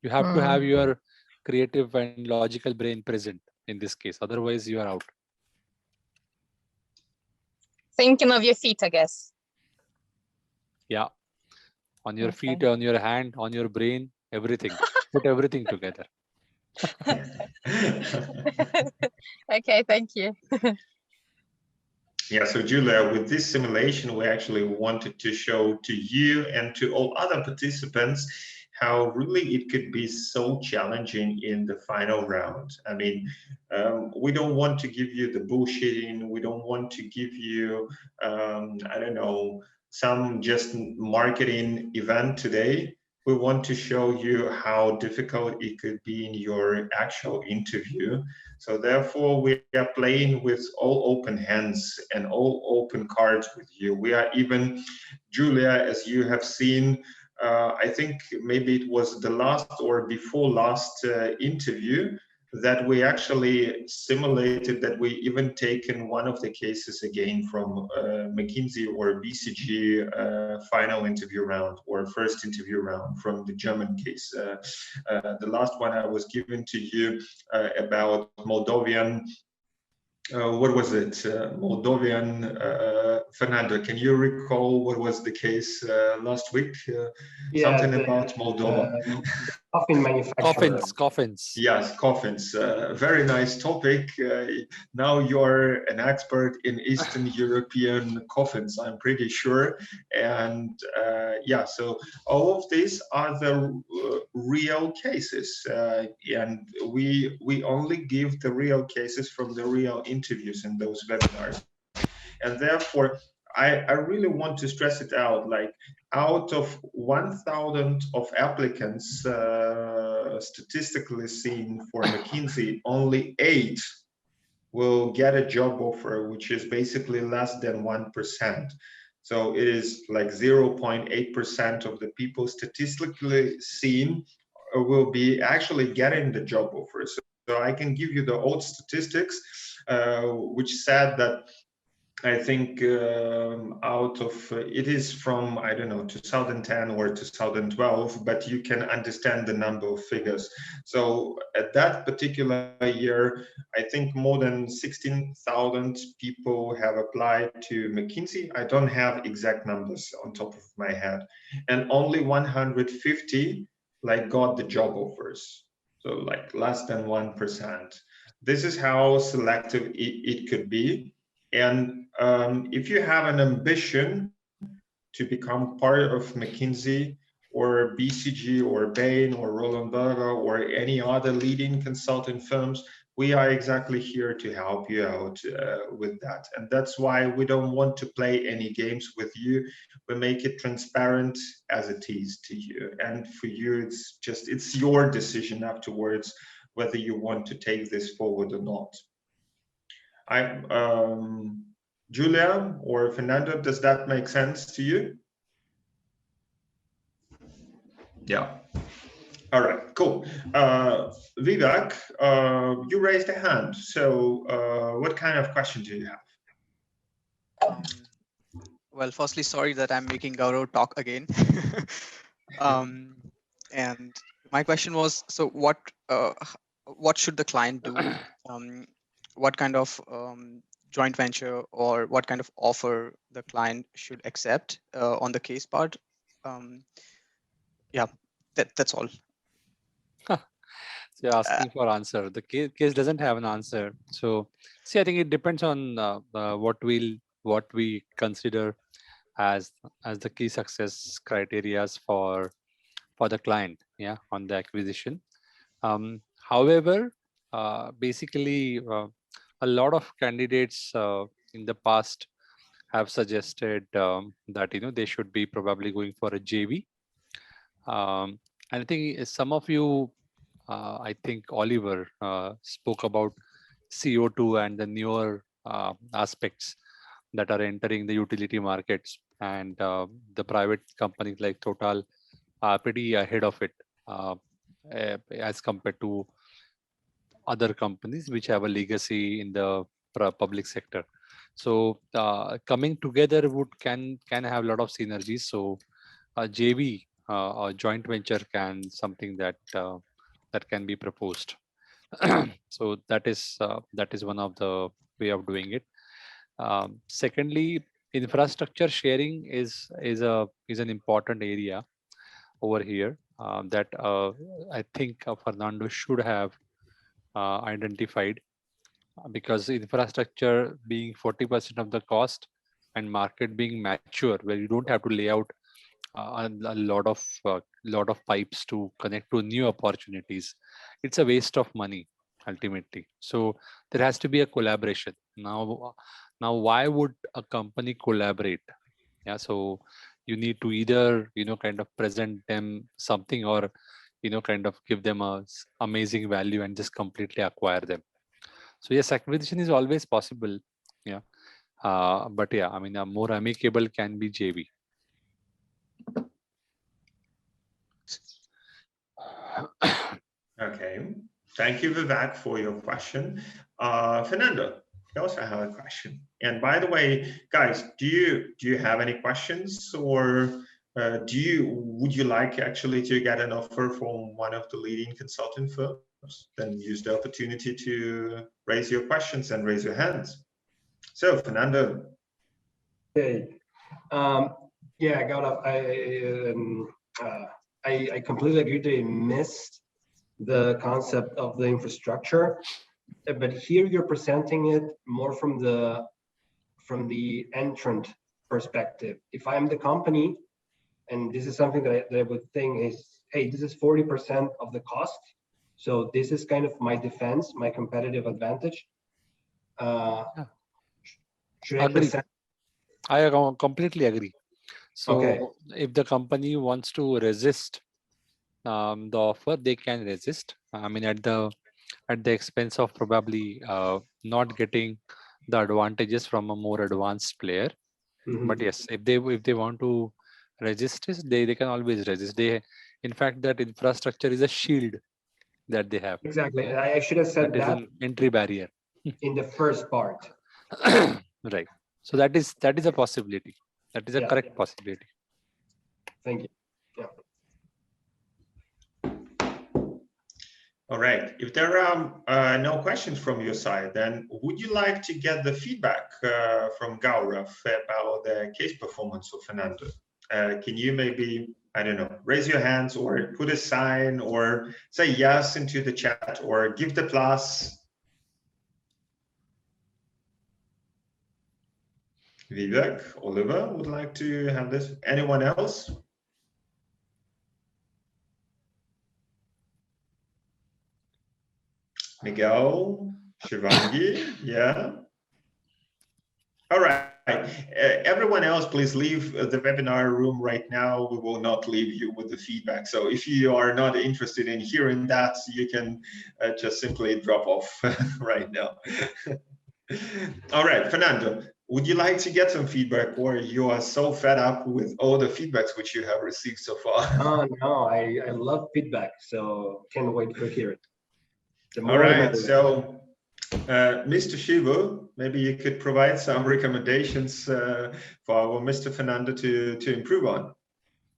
You have to have your creative and logical brain present in this case. Otherwise, you are out. Thinking of your feet, I guess. Yeah. On your feet, on your hand, on your brain, everything. Put everything together. Okay, thank you. Yeah, so Julia, with this simulation, we actually wanted to show to you and to all other participants how really it could be so challenging in the final round. I mean, we don't want to give you the bullshitting. We don't want to give you, I don't know, some just marketing event today. We want to show you how difficult it could be in your actual interview. So therefore, we are playing with all open hands and all open cards with you. We are even, Julia, as you have seen, I think maybe it was the last or before last interview that we actually simulated that we even taken one of the cases again from McKinsey or BCG final interview round or first interview round from the German case. The last one I was given to you about Moldovan. What was it? Moldovan, Fernando, can you recall what was the case last week? Something about Moldova. Coffin manufacturer. Coffins. Yes, coffins. Very nice topic. Now you're an expert in Eastern European coffins, I'm pretty sure. And yeah, so all of these are the real cases. And we only give the real cases from the real interviews in those webinars. And therefore, I really want to stress it out, like out of 1,000 of applicants statistically seen for McKinsey, only 8 will get a job offer, which is basically less than 1%. So it is like 0.8% of the people statistically seen will be actually getting the job offer. So I can give you the old statistics, which said that I think out of, it is from, I don't know, 2010 or 2012, but you can understand the number of figures. So at that particular year, I think more than 16,000 people have applied to McKinsey. I don't have exact numbers on top of my head. And only 150 like got the job offers. So like less than 1%. This is how selective it could be. And if you have an ambition to become part of McKinsey or BCG or Bain or Roland Berger or any other leading consulting firms, we are exactly here to help you out with that. And that's why we don't want to play any games with you. We make it transparent as it is to you. And for you, it's your decision afterwards whether you want to take this forward or not. Julia or Fernando, does that make sense to you? Yeah. All right, cool. Vivek, you raised a hand. So what kind of question do you have? Well, firstly, sorry that I'm making Gaurav talk again. And my question was, so what should the client do? What kind of joint venture or what kind of offer the client should accept on the case part? Yeah, that's all. So you're asking for answer. The case doesn't have an answer. So see, I think it depends on what we consider as the key success criterias for the client, yeah, on the acquisition. However, basically, a lot of candidates in the past have suggested that they should be probably going for a JV. And I think some of you, I think Oliver spoke about CO2 and the newer aspects that are entering the utility markets, and the private companies like Total are pretty ahead of it as compared to other companies which have a legacy in the public sector. So coming together can have a lot of synergies. So a JV or joint venture can something that can be proposed. So that is one of the way of doing it. Secondly, infrastructure sharing is an important area over here that I think Fernando should have identified, because infrastructure being 40% of the cost and market being mature, where you don't have to lay out a lot of pipes to connect to new opportunities, it's a waste of money ultimately. So there has to be a collaboration. Now why would a company collaborate? Yeah, so you need to either kind of present them something, or kind of give them a amazing value and just completely acquire them. So yes, acquisition is always possible. Yeah. But yeah, I mean, a more amicable can be JV. Okay. Thank you, Vivek, for your question. Fernando, you also have a question. And by the way, guys, do you have any questions, or would you like actually to get an offer from one of the leading consulting firms? Then use the opportunity to raise your questions and raise your hands. So, Fernando. Okay. Yeah, Gaurav, I completely agree that you missed the concept of the infrastructure, but here you're presenting it more from the entrant perspective. If I'm the company, and this is something that I would think is, hey, this is 40% of the cost, so this is kind of my defense, my competitive advantage. Should I present? I completely agree. So okay, if the company wants to resist the offer, they can resist. I mean, at the expense of probably not getting the advantages from a more advanced player. But yes, if they want to resist this, they can always resist. In fact, that infrastructure is a shield that they have. Exactly. Yeah? I should have said that is an entry barrier in the first part. Right. So that is a possibility. That is a correct possibility. Thank you. All right. If there are no questions from your side, then would you like to get the feedback from Gaurav about the case performance of Fernando? Can you maybe, I don't know, raise your hands or put a sign or say yes into the chat or give the plus? Vivek, Oliver would like to have this. Anyone else? Miguel, Shivangi, yeah. All right. Everyone else, please leave the webinar room right now. We will not leave you with the feedback. So if you are not interested in hearing that, you can just simply drop off right now. All right, Fernando, would you like to get some feedback, or you are so fed up with all the feedbacks which you have received so far? Oh, no, I love feedback, so can't wait to hear it. All right, so Mr. Shivu, maybe you could provide some recommendations for our Mr. Fernando to improve on.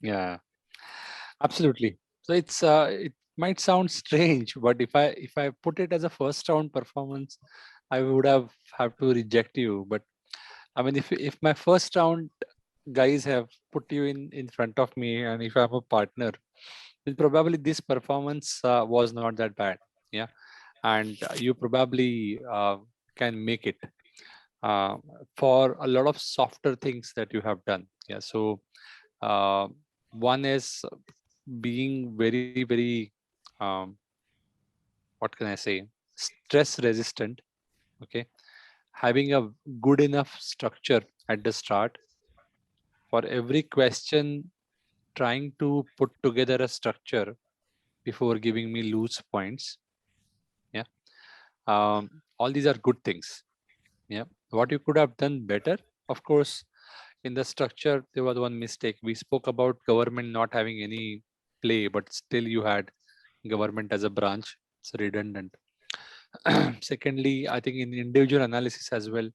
Yeah, absolutely. So it might sound strange, but if I put it as a first round performance, I would have to reject you. But I mean, if my first round guys have put you in front of me, and if I'm a partner, then probably this performance was not that bad. Yeah, and you probably can make it for a lot of softer things that you have done. Yeah, so one is being very um, what can I say, stress resistant. Okay, having a good enough structure at the start. For every question, trying to put together a structure before giving me loose points. Yeah, all these are good things. Yeah, what you could have done better, of course, in the structure there was one mistake. We spoke about government not having any play, but still you had government as a branch. It's redundant. Secondly, I think in individual analysis as well,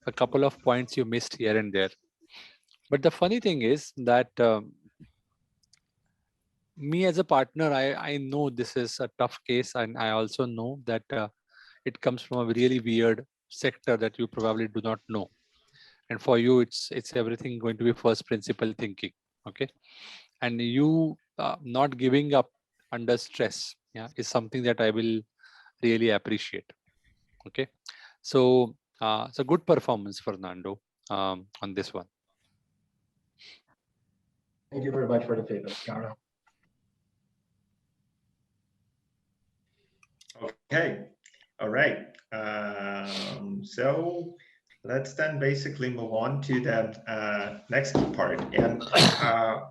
a couple of points you missed here and there. But the funny thing is that me as a partner, I know this is a tough case, and I also know that it comes from a really weird sector that you probably do not know. And for you, it's everything going to be first principle thinking. Okay, and you not giving up under stress, yeah, is something that I will really appreciate. Okay, so it's a good performance, Fernando, on this one. Thank you very much for the feedback, Gaurav. Okay, all right. So let's then basically move on to the next part. And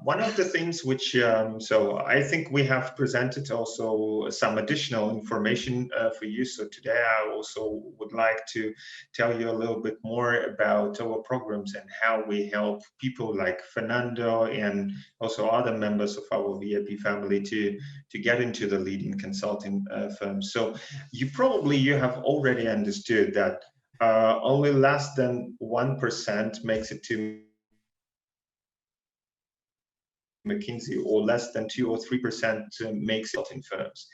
one of the things which, so I think we have presented also some additional information for you. So today I also would like to tell you a little bit more about our programs and how we help people like Fernando and also other members of our VIP family to get into the leading consulting firms. So you have already understood that only less than 1% makes it to McKinsey, or less than 2 or 3% makes it in firms.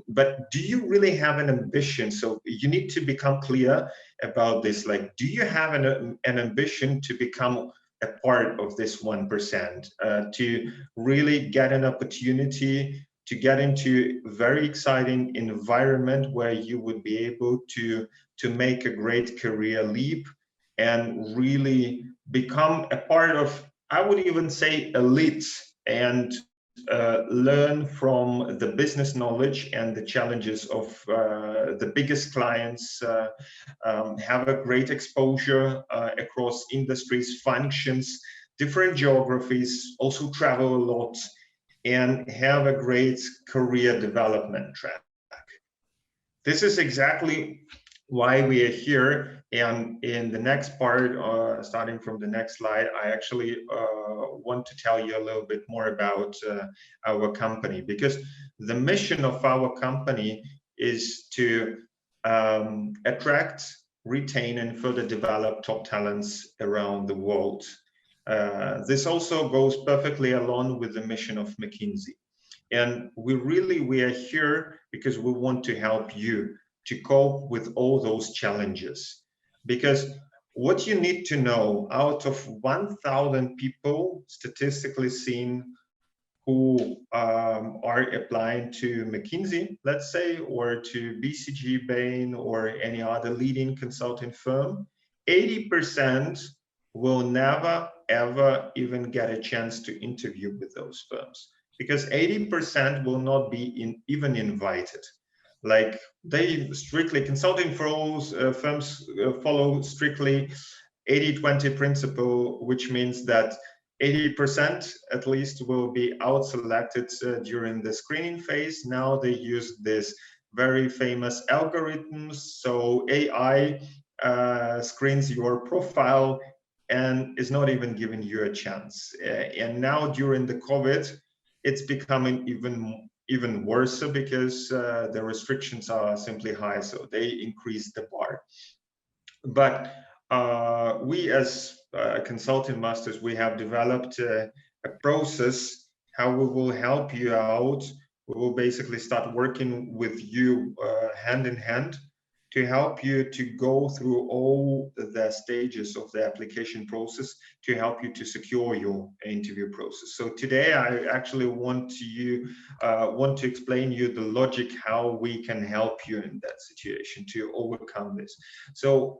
But do you really have an ambition? So you need to become clear about this. Like, do you have an ambition to become a part of this 1%, to really get an opportunity to get into a very exciting environment where you would be able to make a great career leap and really become a part of, I would even say, elite, and learn from the business knowledge and the challenges of the biggest clients, have a great exposure across industries, functions, different geographies, also travel a lot, and have a great career development track. This is exactly why we are here. And in the next part, starting from the next slide, I actually want to tell you a little bit more about our company, because the mission of our company is to attract, retain, and further develop top talents around the world. This also goes perfectly along with the mission of McKinsey. And we are here because we want to help you to cope with all those challenges. Because what you need to know, out of 1,000 people statistically seen who are applying to McKinsey, let's say, or to BCG, Bain, or any other leading consulting firm, 80% will never, ever even get a chance to interview with those firms, because 80% will not be even invited. Like, they strictly, consulting firms follow strictly 80-20 principle, which means that 80% at least will be out selected during the screening phase. Now they use this very famous algorithms. So AI screens your profile and is not even giving you a chance. And now during the COVID, it's becoming even worse, because the restrictions are simply high. So they increase the bar. But we as consulting masters, we have developed a process how we will help you out. We will basically start working with you hand in hand to help you to go through all the stages of the application process to help you to secure your interview process. So today I actually want to explain you the logic how we can help you in that situation to overcome this. So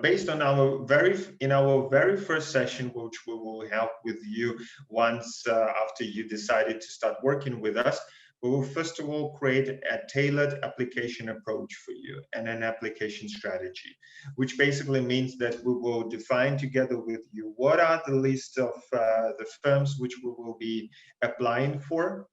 based on our very first session, which we will help with you once after you decided to start working with us, we will first of all create a tailored application approach for you and an application strategy, which basically means that we will define together with you what are the list of the firms which we will be applying for,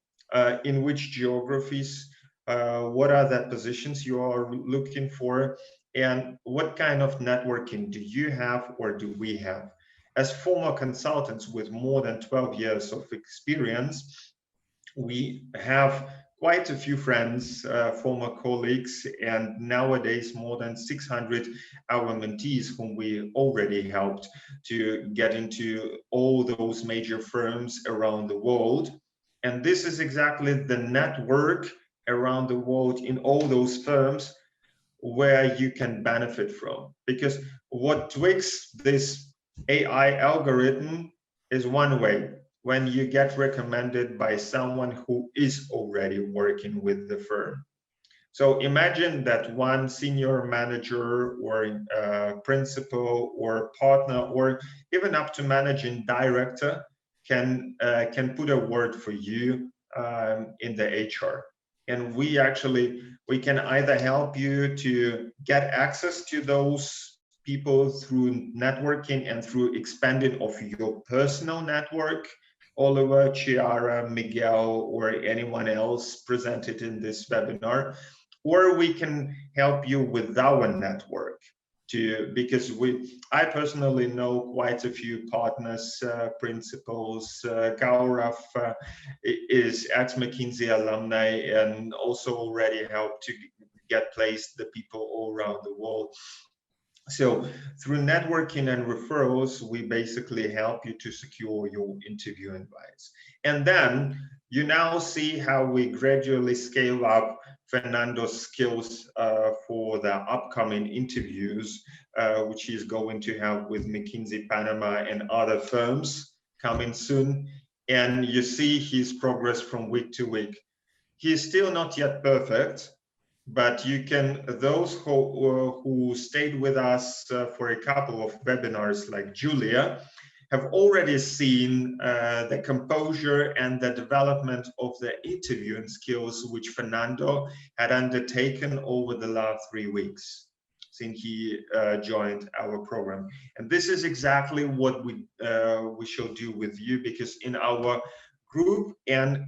in which geographies, what are the positions you are looking for, and what kind of networking do you have or do we have. As former consultants with more than 12 years of experience, we have quite a few friends, former colleagues, and nowadays more than 600 our mentees whom we already helped to get into all those major firms around the world. And this is exactly the network around the world in all those firms where you can benefit from. Because what tweaks this AI algorithm is one way, when you get recommended by someone who is already working with the firm. So imagine that one senior manager or principal or partner or even up to managing director can put a word for you in the HR. And we can either help you to get access to those people through networking and through expanding of your personal network, Oliver, Chiara, Miguel, or anyone else presented in this webinar, or we can help you with our network because I personally know quite a few partners, principals. Gaurav is ex-McKinsey alumni and also already helped to get placed the people all around the world. So through networking and referrals, we basically help you to secure your interview invites. And then you now see how we gradually scale up Fernando's skills for the upcoming interviews, which he's going to have with McKinsey Panama and other firms coming soon. And you see his progress from week to week. He is still not yet perfect, but you can, those who stayed with us for a couple of webinars like Julia, have already seen the composure and the development of the interviewing skills which Fernando had undertaken over the last 3 weeks since he joined our program. And this is exactly what we shall do with you, because in our group and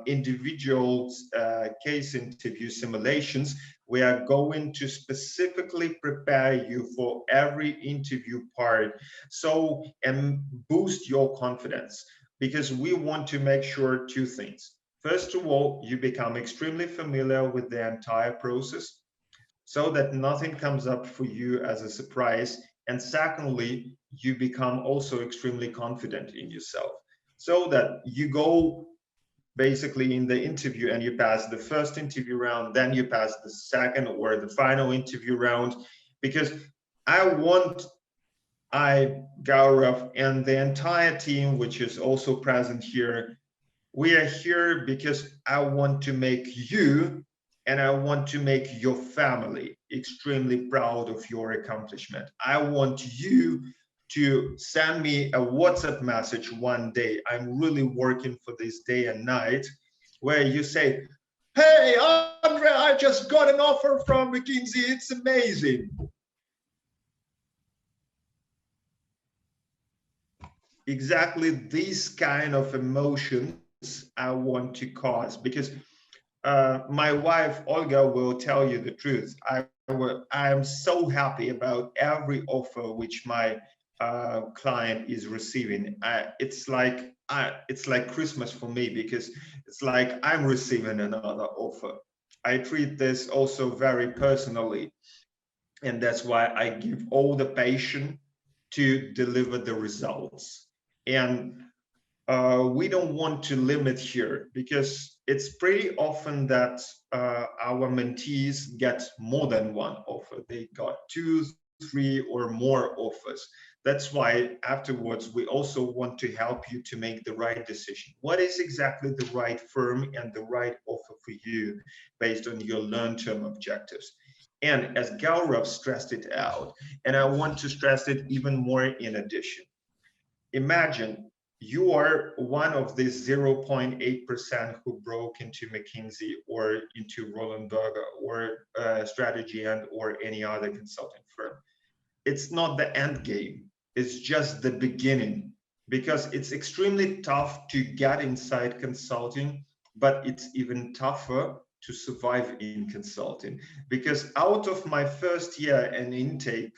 individual case interview simulations, we are going to specifically prepare you for every interview part, and boost your confidence, because we want to make sure 2 things. First of all, you become extremely familiar with the entire process so that nothing comes up for you as a surprise. And secondly, you become also extremely confident in yourself, so that you go basically in the interview and you pass the first interview round, then you pass the second or the final interview round, because Gaurav, and the entire team, which is also present here, we are here because I want to make you and I want to make your family extremely proud of your accomplishment. I want you to send me a WhatsApp message one day, I'm really working for this day and night, where you say, hey, Andre, I just got an offer from McKinsey, it's amazing. Exactly these kind of emotions I want to cause, because my wife, Olga, will tell you the truth. I am so happy about every offer which my client is receiving. It's like Christmas for me, because it's like I'm receiving another offer. I treat this also very personally, and that's why I give all the patience to deliver the results. And we don't want to limit here, because it's pretty often that our mentees get more than one offer. They got 2, 3 or more offers. That's why afterwards we also want to help you to make the right decision. What is exactly the right firm and the right offer for you based on your long-term objectives? And as Gaurav stressed it out, and I want to stress it even more in addition, imagine you are one of these 0.8% who broke into McKinsey or into Roland Berger or Strategy or any other consulting firm. It's not the end game. It's just the beginning, because it's extremely tough to get inside consulting, but it's even tougher to survive in consulting. Because out of my first year in intake,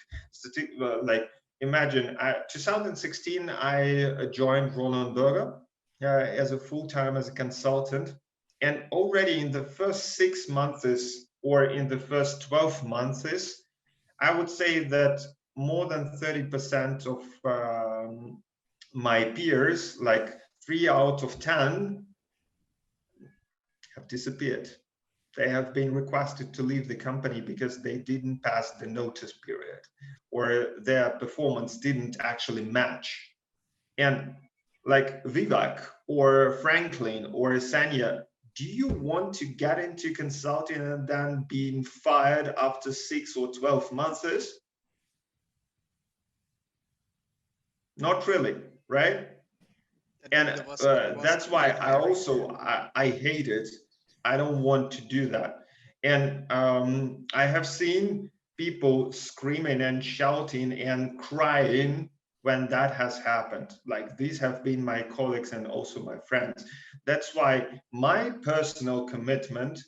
like imagine 2016, I joined Roland Berger as a full-time as a consultant. And already in the first 6 months or in the first 12 months, I would say that more than 30% of my peers, like 3 out of 10, have disappeared. They have been requested to leave the company because they didn't pass the notice period or their performance didn't actually match. And like Vivek or Franklin or Sanya, do you want to get into consulting and then being fired after 6 or 12 months? Not really, right? And that's why I also, I hate it. I don't want to do that. And I have seen people screaming and shouting and crying when that has happened. Like, these have been my colleagues and also my friends. That's why my personal commitment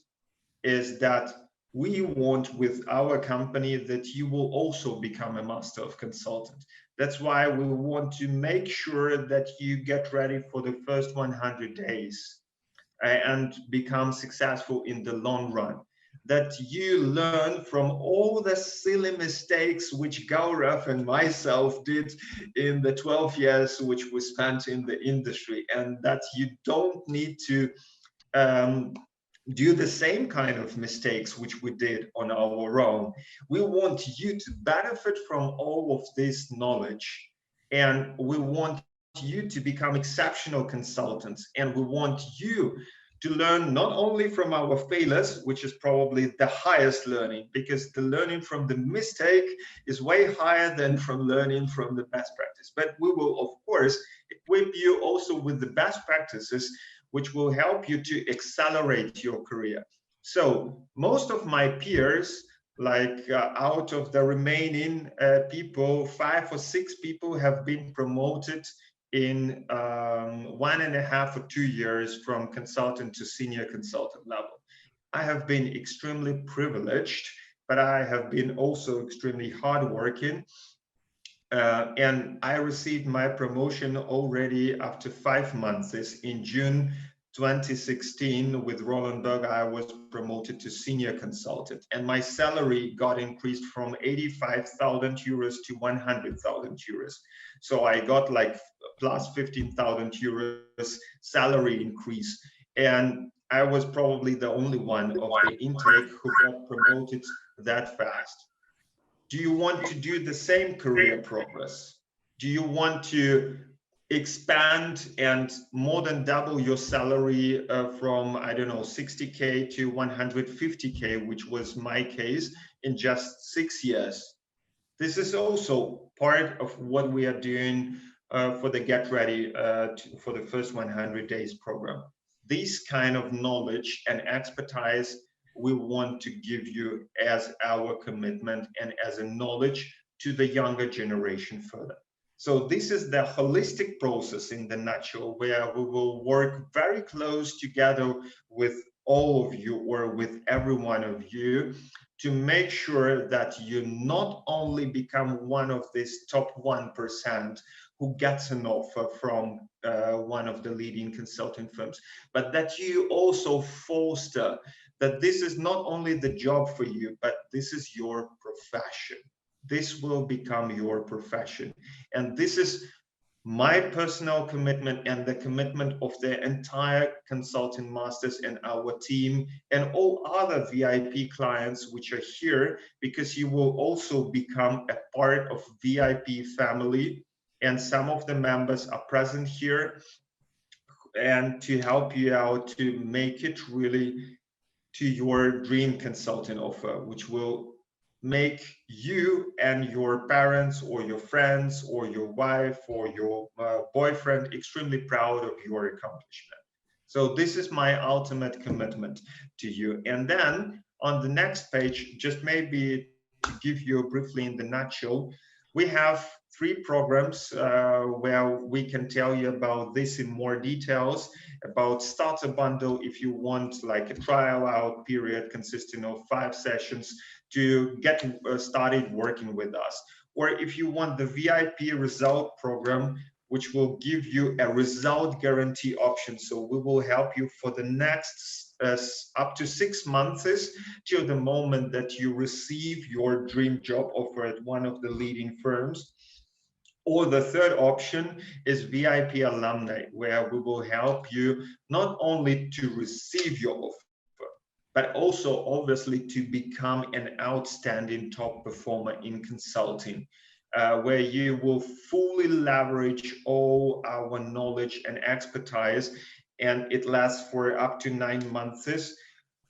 is that we want with our company that you will also become a master of consultant. That's why we want to make sure that you get ready for the first 100 days and become successful in the long run. That you learn from all the silly mistakes which Gaurav and myself did in the 12 years which we spent in the industry, and that you don't need to do the same kind of mistakes which we did on our own. We want you to benefit from all of this knowledge, and we want you to become exceptional consultants, and we want you to learn not only from our failures, which is probably the highest learning, because the learning from the mistake is way higher than from learning from the best practice. But we will, of course, equip you also with the best practices, which will help you to accelerate your career. So most of my peers, like out of the remaining people, 5 or 6 people have been promoted in 1.5 or 2 years from consultant to senior consultant level. I have been extremely privileged, but I have been also extremely hardworking. And I received my promotion already after 5 months. In June 2016, with Roland Berger, I was promoted to senior consultant, and my salary got increased from 85,000 euros to 100,000 euros. So I got like plus 15,000 euros salary increase, and I was probably the only one of the intake who got promoted that fast. Do you want to do the same career progress? Do you want to expand and more than double your salary from, I don't know, 60K to 150K, which was my case, in just 6 years? This is also part of what we are doing for the Get Ready for the first 100 days program. This kind of knowledge and expertise we want to give you as our commitment and as a knowledge to the younger generation further. So this is the holistic process in the nutshell, where we will work very close together with all of you, or with every one of you, to make sure that you not only become one of this top 1% who gets an offer from one of the leading consulting firms, but that you also foster that this is not only the job for you, but this is your profession. This will become your profession. And this is my personal commitment and the commitment of the entire consulting masters and our team and all other VIP clients which are here, because you will also become a part of VIP family, and some of the members are present here and to help you out to make it really to your dream consulting offer, which will make you and your parents or your friends or your wife or your boyfriend extremely proud of your accomplishment. So this is my ultimate commitment to you. And then on the next page, just maybe to give you briefly in the nutshell, we have 3 programs where we can tell you about this in more details, about starter bundle if you want like a trial out period consisting of 5 sessions to get started working with us. Or if you want the VIP result program, which will give you a result guarantee option. So we will help you for the next up to 6 months till the moment that you receive your dream job offer at one of the leading firms. Or the third option is VIP alumni, where we will help you not only to receive your offer, but also obviously to become an outstanding top performer in consulting, where you will fully leverage all our knowledge and expertise, and it lasts for up to 9 months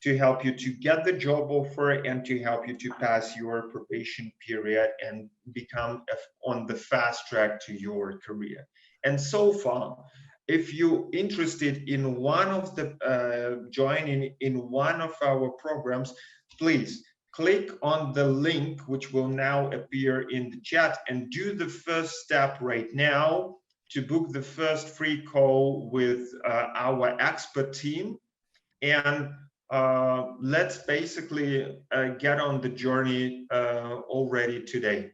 to help you to get the job offer and to help you to pass your probation period and become on the fast track to your career. And so far, if you're interested in one of the joining in one of our programs, please click on the link which will now appear in the chat and do the first step right now to book the first free call with our expert team. And let's basically get on the journey already today.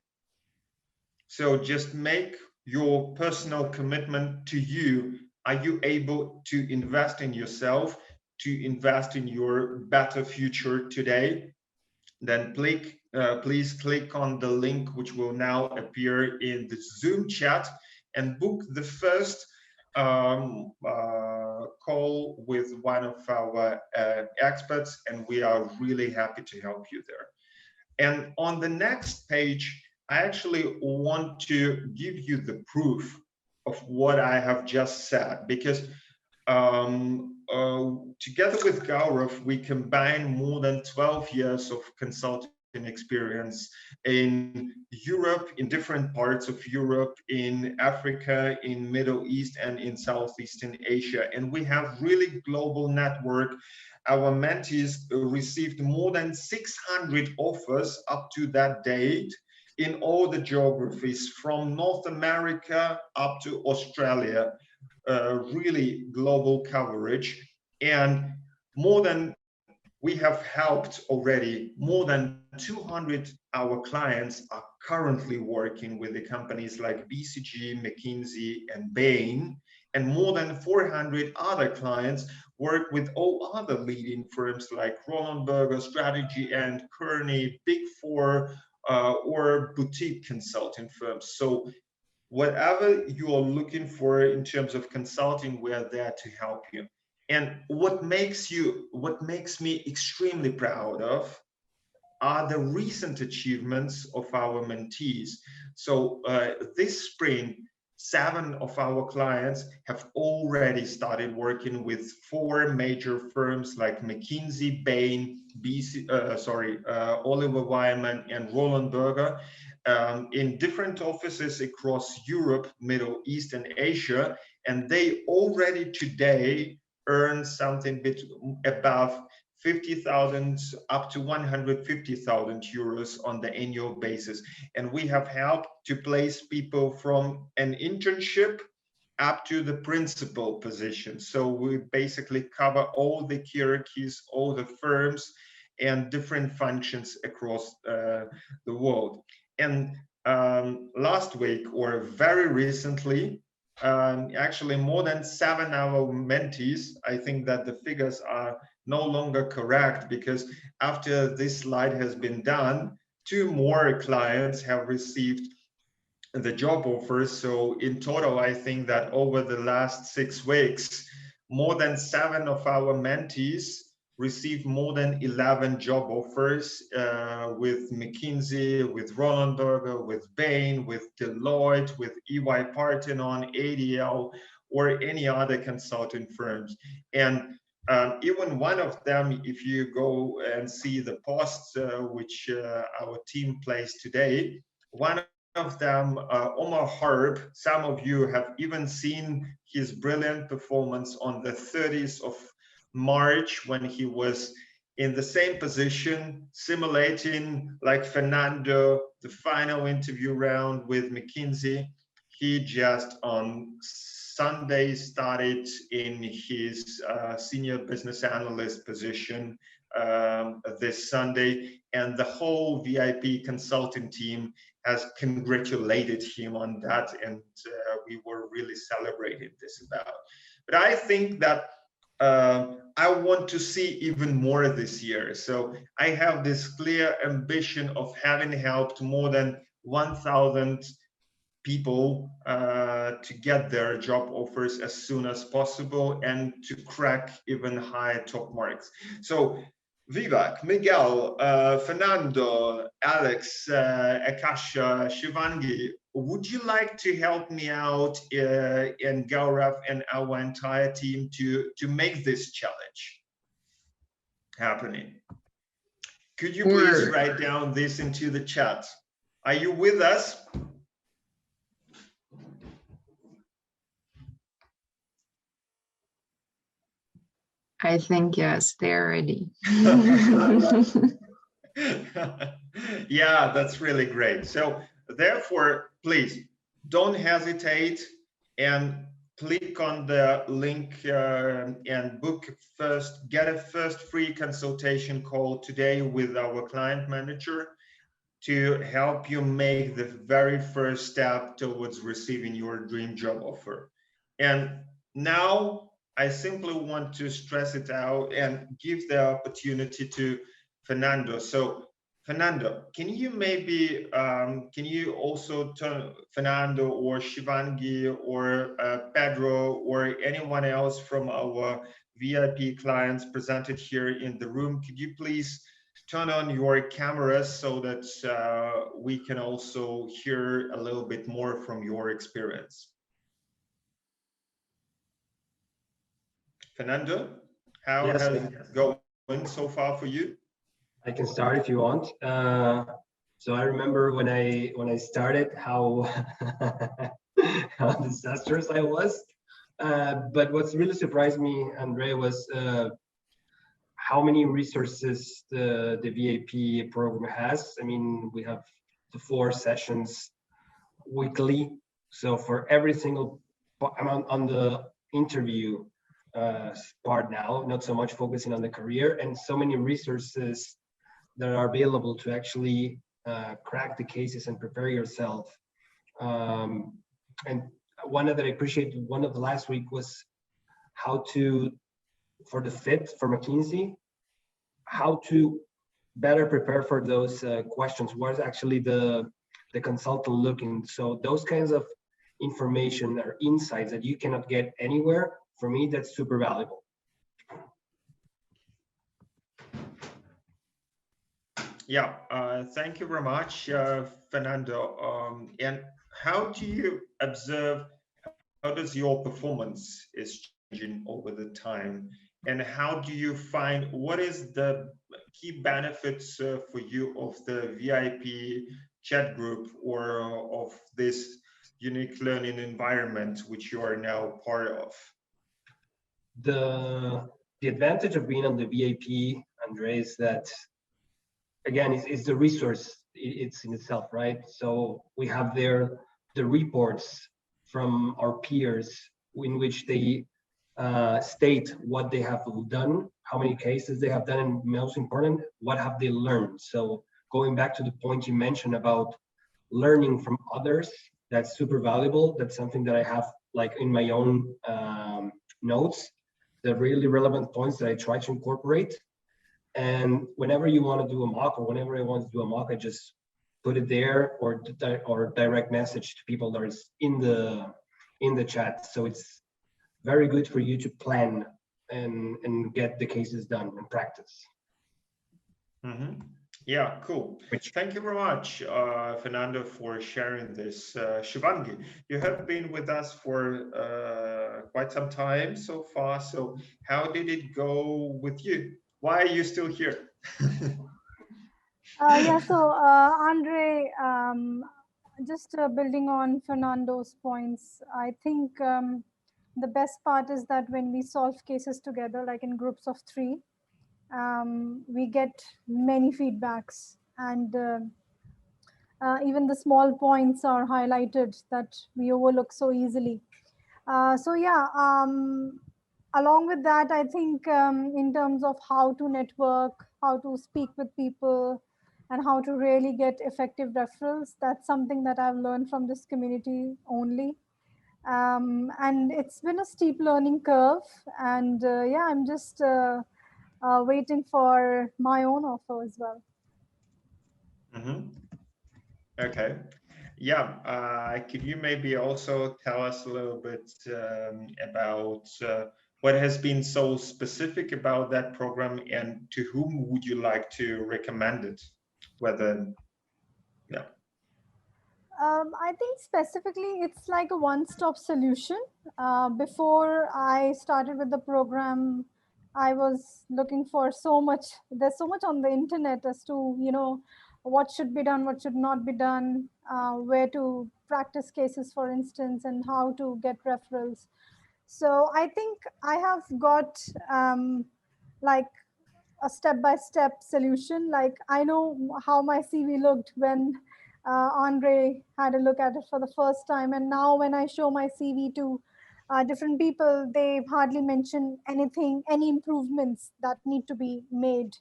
So just make your personal commitment to you. Are you able to invest in yourself, to invest in your better future today? Then please click on the link which will now appear in the Zoom chat and book the first call with one of our experts, and we are really happy to help you there. And on the next page, I actually want to give you the proof of what I have just said, because together with Gaurav, we combine more than 12 years of consulting experience in Europe, in different parts of Europe, in Africa, in Middle East, and in Southeastern Asia. And we have really global network. Our mentees received more than 600 offers up to that date in all the geographies, from North America up to Australia. Really global coverage, and we have helped already more than 200 our clients are currently working with the companies like BCG, McKinsey, and Bain, and more than 400 other clients work with all other leading firms like Roland Berger, Strategy, and Kearney, Big Four, or boutique consulting firms. So whatever you are looking for in terms of consulting, we're there to help you. And what makes me extremely proud of are the recent achievements of our mentees. So this spring, 7 of our clients have already started working with 4 major firms like McKinsey, Bain, Oliver Wyman, and Roland Berger, in different offices across Europe, Middle East, and Asia. And they already today earn something above 50,000 up to 150,000 euros on the annual basis. And we have helped to place people from an internship up to the principal position. So we basically cover all the hierarchies, all the firms, and different functions across the world. And last week, or very recently, actually more than 7 our mentees, I think that the figures are no longer correct, because after this slide has been done, 2 more clients have received the job offers. So in total, I think that over the last 6 weeks, more than 7 of our mentees received more than 11 job offers with McKinsey, with Roland Berger, with Bain, with Deloitte, with EY Parthenon, ADL, or any other consulting firms. And even one of them, if you go and see the posts which our team placed today, one of them, Omar Harb, some of you have even seen his brilliant performance on the 30th of March when he was in the same position, simulating like Fernando, the final interview round with McKinsey. He just on Sunday started in his senior business analyst position this Sunday, and the whole VIP consulting team has congratulated him on that, and we were really celebrating this about. But I think that I want to see even more this year. So I have this clear ambition of having helped more than 1,000 people to get their job offers as soon as possible and to crack even higher top marks. So Vivek, Miguel, Fernando, Alex, Akasha, Shivangi, would you like to help me out and Gaurav and our entire team to make this challenge happening? Could you please write down this into the chat? Are you with us? I think yes, they're ready. Yeah, that's really great. So therefore, please don't hesitate and click on the link and book first, get a first free consultation call today with our client manager to help you make the very first step towards receiving your dream job offer. And now I simply want to stress it out and give the opportunity to Fernando. So Fernando, can you maybe, can you also turn Fernando or Shivangi or Pedro or anyone else from our VIP clients presented here in the room, could you please turn on your cameras so that we can also hear a little bit more from your experience? Fernando, how has it going so far for you? I can start if you want. So I remember when I started how how disastrous I was. But what's really surprised me, Andre, was how many resources the VIP program has. I mean, we have the 4 sessions weekly. So for every single, I'm on the interview part now, not so much focusing on the career, and so many resources that are available to actually crack the cases and prepare yourself. And one that I appreciated, one of the last week was how to, for the fit for McKinsey, how to better prepare for those questions. What is actually the consultant looking? So those kinds of information or insights that you cannot get anywhere, for me, that's super valuable. Yeah, thank you very much, Fernando. And how do you observe, how does your performance is changing over the time? And how do you find, what is the key benefits for you of the VIP chat group or of this unique learning environment, which you are now part of? The advantage of being on the VIP, Andre, is that, again, it's the resource it's in itself, right? So we have there the reports from our peers in which they state what they have done, how many cases they have done, and most important, what have they learned. So going back to the point you mentioned about learning from others, that's super valuable. That's something that I have like in my own notes, the really relevant points that I try to incorporate. And whenever you want to do a mock, or whenever I want to do a mock, I just put it there, or direct message to people that is in the chat. So it's very good for you to plan and get the cases done and practice. Mm-hmm. Yeah, cool. Thank you very much, Fernando, for sharing this. Shivangi, you have been with us for quite some time so far. So how did it go with you? Why are you still here? Yeah, so Andre, just building on Fernando's points, I think the best part is that when we solve cases together, like in groups of 3, we get many feedbacks, and even the small points are highlighted that we overlook so easily. So yeah, along with that, I think in terms of how to network, how to speak with people, and how to really get effective referrals, that's something that I've learned from this community only. And it's been a steep learning curve. And yeah, I'm just waiting for my own offer as well. Mm-hmm. Okay. Yeah. Could you maybe also tell us a little bit about what has been so specific about that program, and to whom would you like to recommend it? Whether, yeah. I think specifically it's like a one-stop solution. Before I started with the program, I was looking for so much. There's so much on the internet as to, you know, what should be done, what should not be done, where to practice cases, for instance, and how to get referrals. So I think I have got like a step-by-step solution. Like I know how my CV looked when Andre had a look at it for the first time. And now when I show my CV to different people, they hardly mention anything, any improvements that need to be made.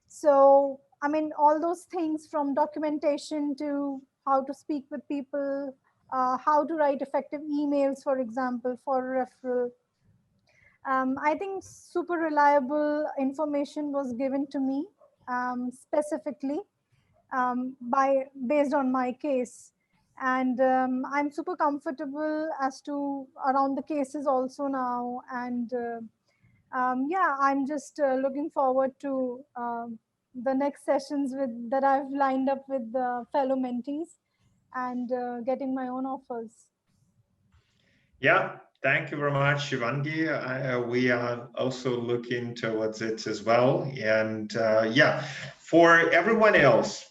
So, I mean, all those things from documentation to how to speak with people, how to write effective emails, for example, for referral. I think super reliable information was given to me specifically based on my case, and I'm super comfortable as to around the cases also now. And yeah, I'm just looking forward to the next sessions that I've lined up with the fellow mentees, and getting my own offers. Yeah, thank you very much, Shivangi. We are also looking towards it as well. And yeah, for everyone else,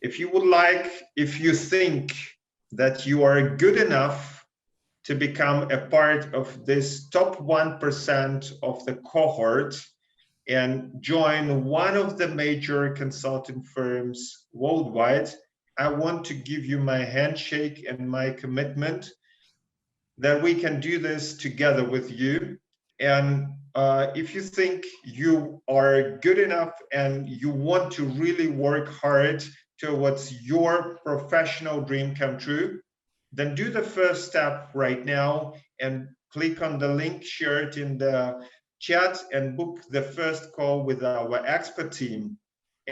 if you think that you are good enough to become a part of this top 1% of the cohort and join one of the major consulting firms worldwide, I want to give you my handshake and my commitment that we can do this together with you. And if you think you are good enough and you want to really work hard towards your professional dream come true, then do the first step right now and click on the link shared in the chat and book the first call with our expert team.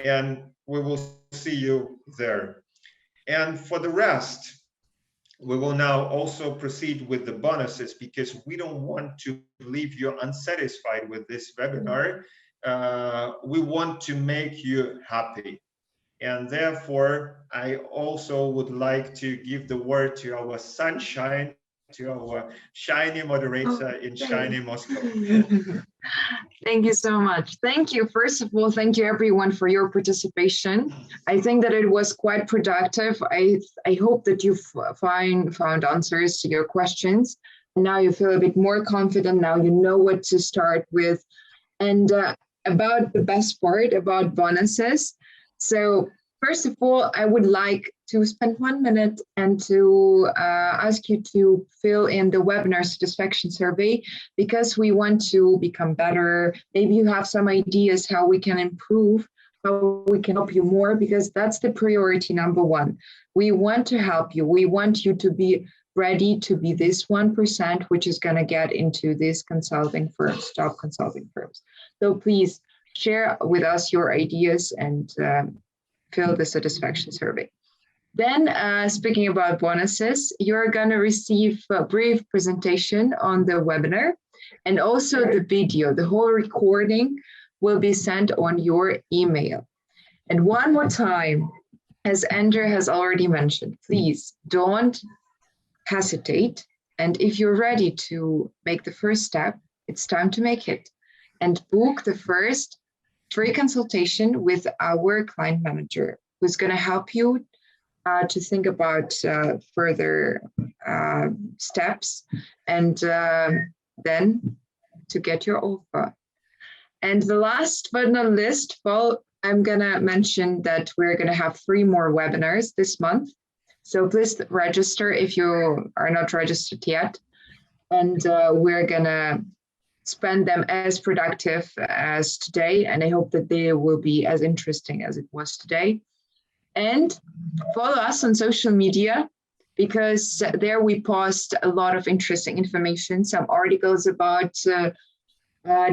And we will see you there. And for the rest, we will now also proceed with the bonuses, because we don't want to leave you unsatisfied with this webinar. We want to make you happy. And therefore, I also would like to give the word to our sunshine, to our shiny moderator in shiny Moscow. Thank you so much. Thank you. First of all, thank you everyone for your participation. I think that it was quite productive. I hope that you found answers to your questions. Now you feel a bit more confident. Now you know what to start with. And about the best part, about bonuses. So first of all, I would like to spend 1 minute and to ask you to fill in the webinar satisfaction survey, because we want to become better. Maybe you have some ideas how we can improve, how we can help you more, because that's the priority number 1. We want to help you. We want you to be ready to be this 1%, which is going to get into these consulting firms, top consulting firms. So please share with us your ideas and fill the satisfaction survey. Then, speaking about bonuses, you're going to receive a brief presentation on the webinar, and also the video. The whole recording will be sent on your email. And one more time, as André has already mentioned, please don't hesitate. And if you're ready to make the first step, it's time to make it and book the first free consultation with our client manager, who's going to help you to think about further steps and then to get your offer. And the last but not least, well, I'm going to mention that we're going to have 3 more webinars this month. So please register if you are not registered yet. And we're going to spend them as productive as today. And I hope that they will be as interesting as it was today. And follow us on social media, because there we post a lot of interesting information, some articles about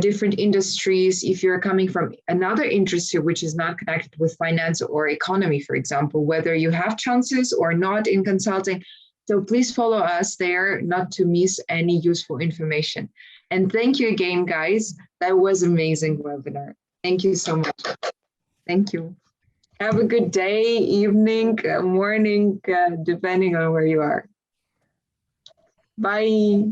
different industries. If you're coming from another industry which is not connected with finance or economy, for example, whether you have chances or not in consulting. So please follow us there not to miss any useful information. And thank you again, guys. That was an amazing webinar. Thank you so much. Thank you. Have a good day, evening, morning, depending on where you are. Bye.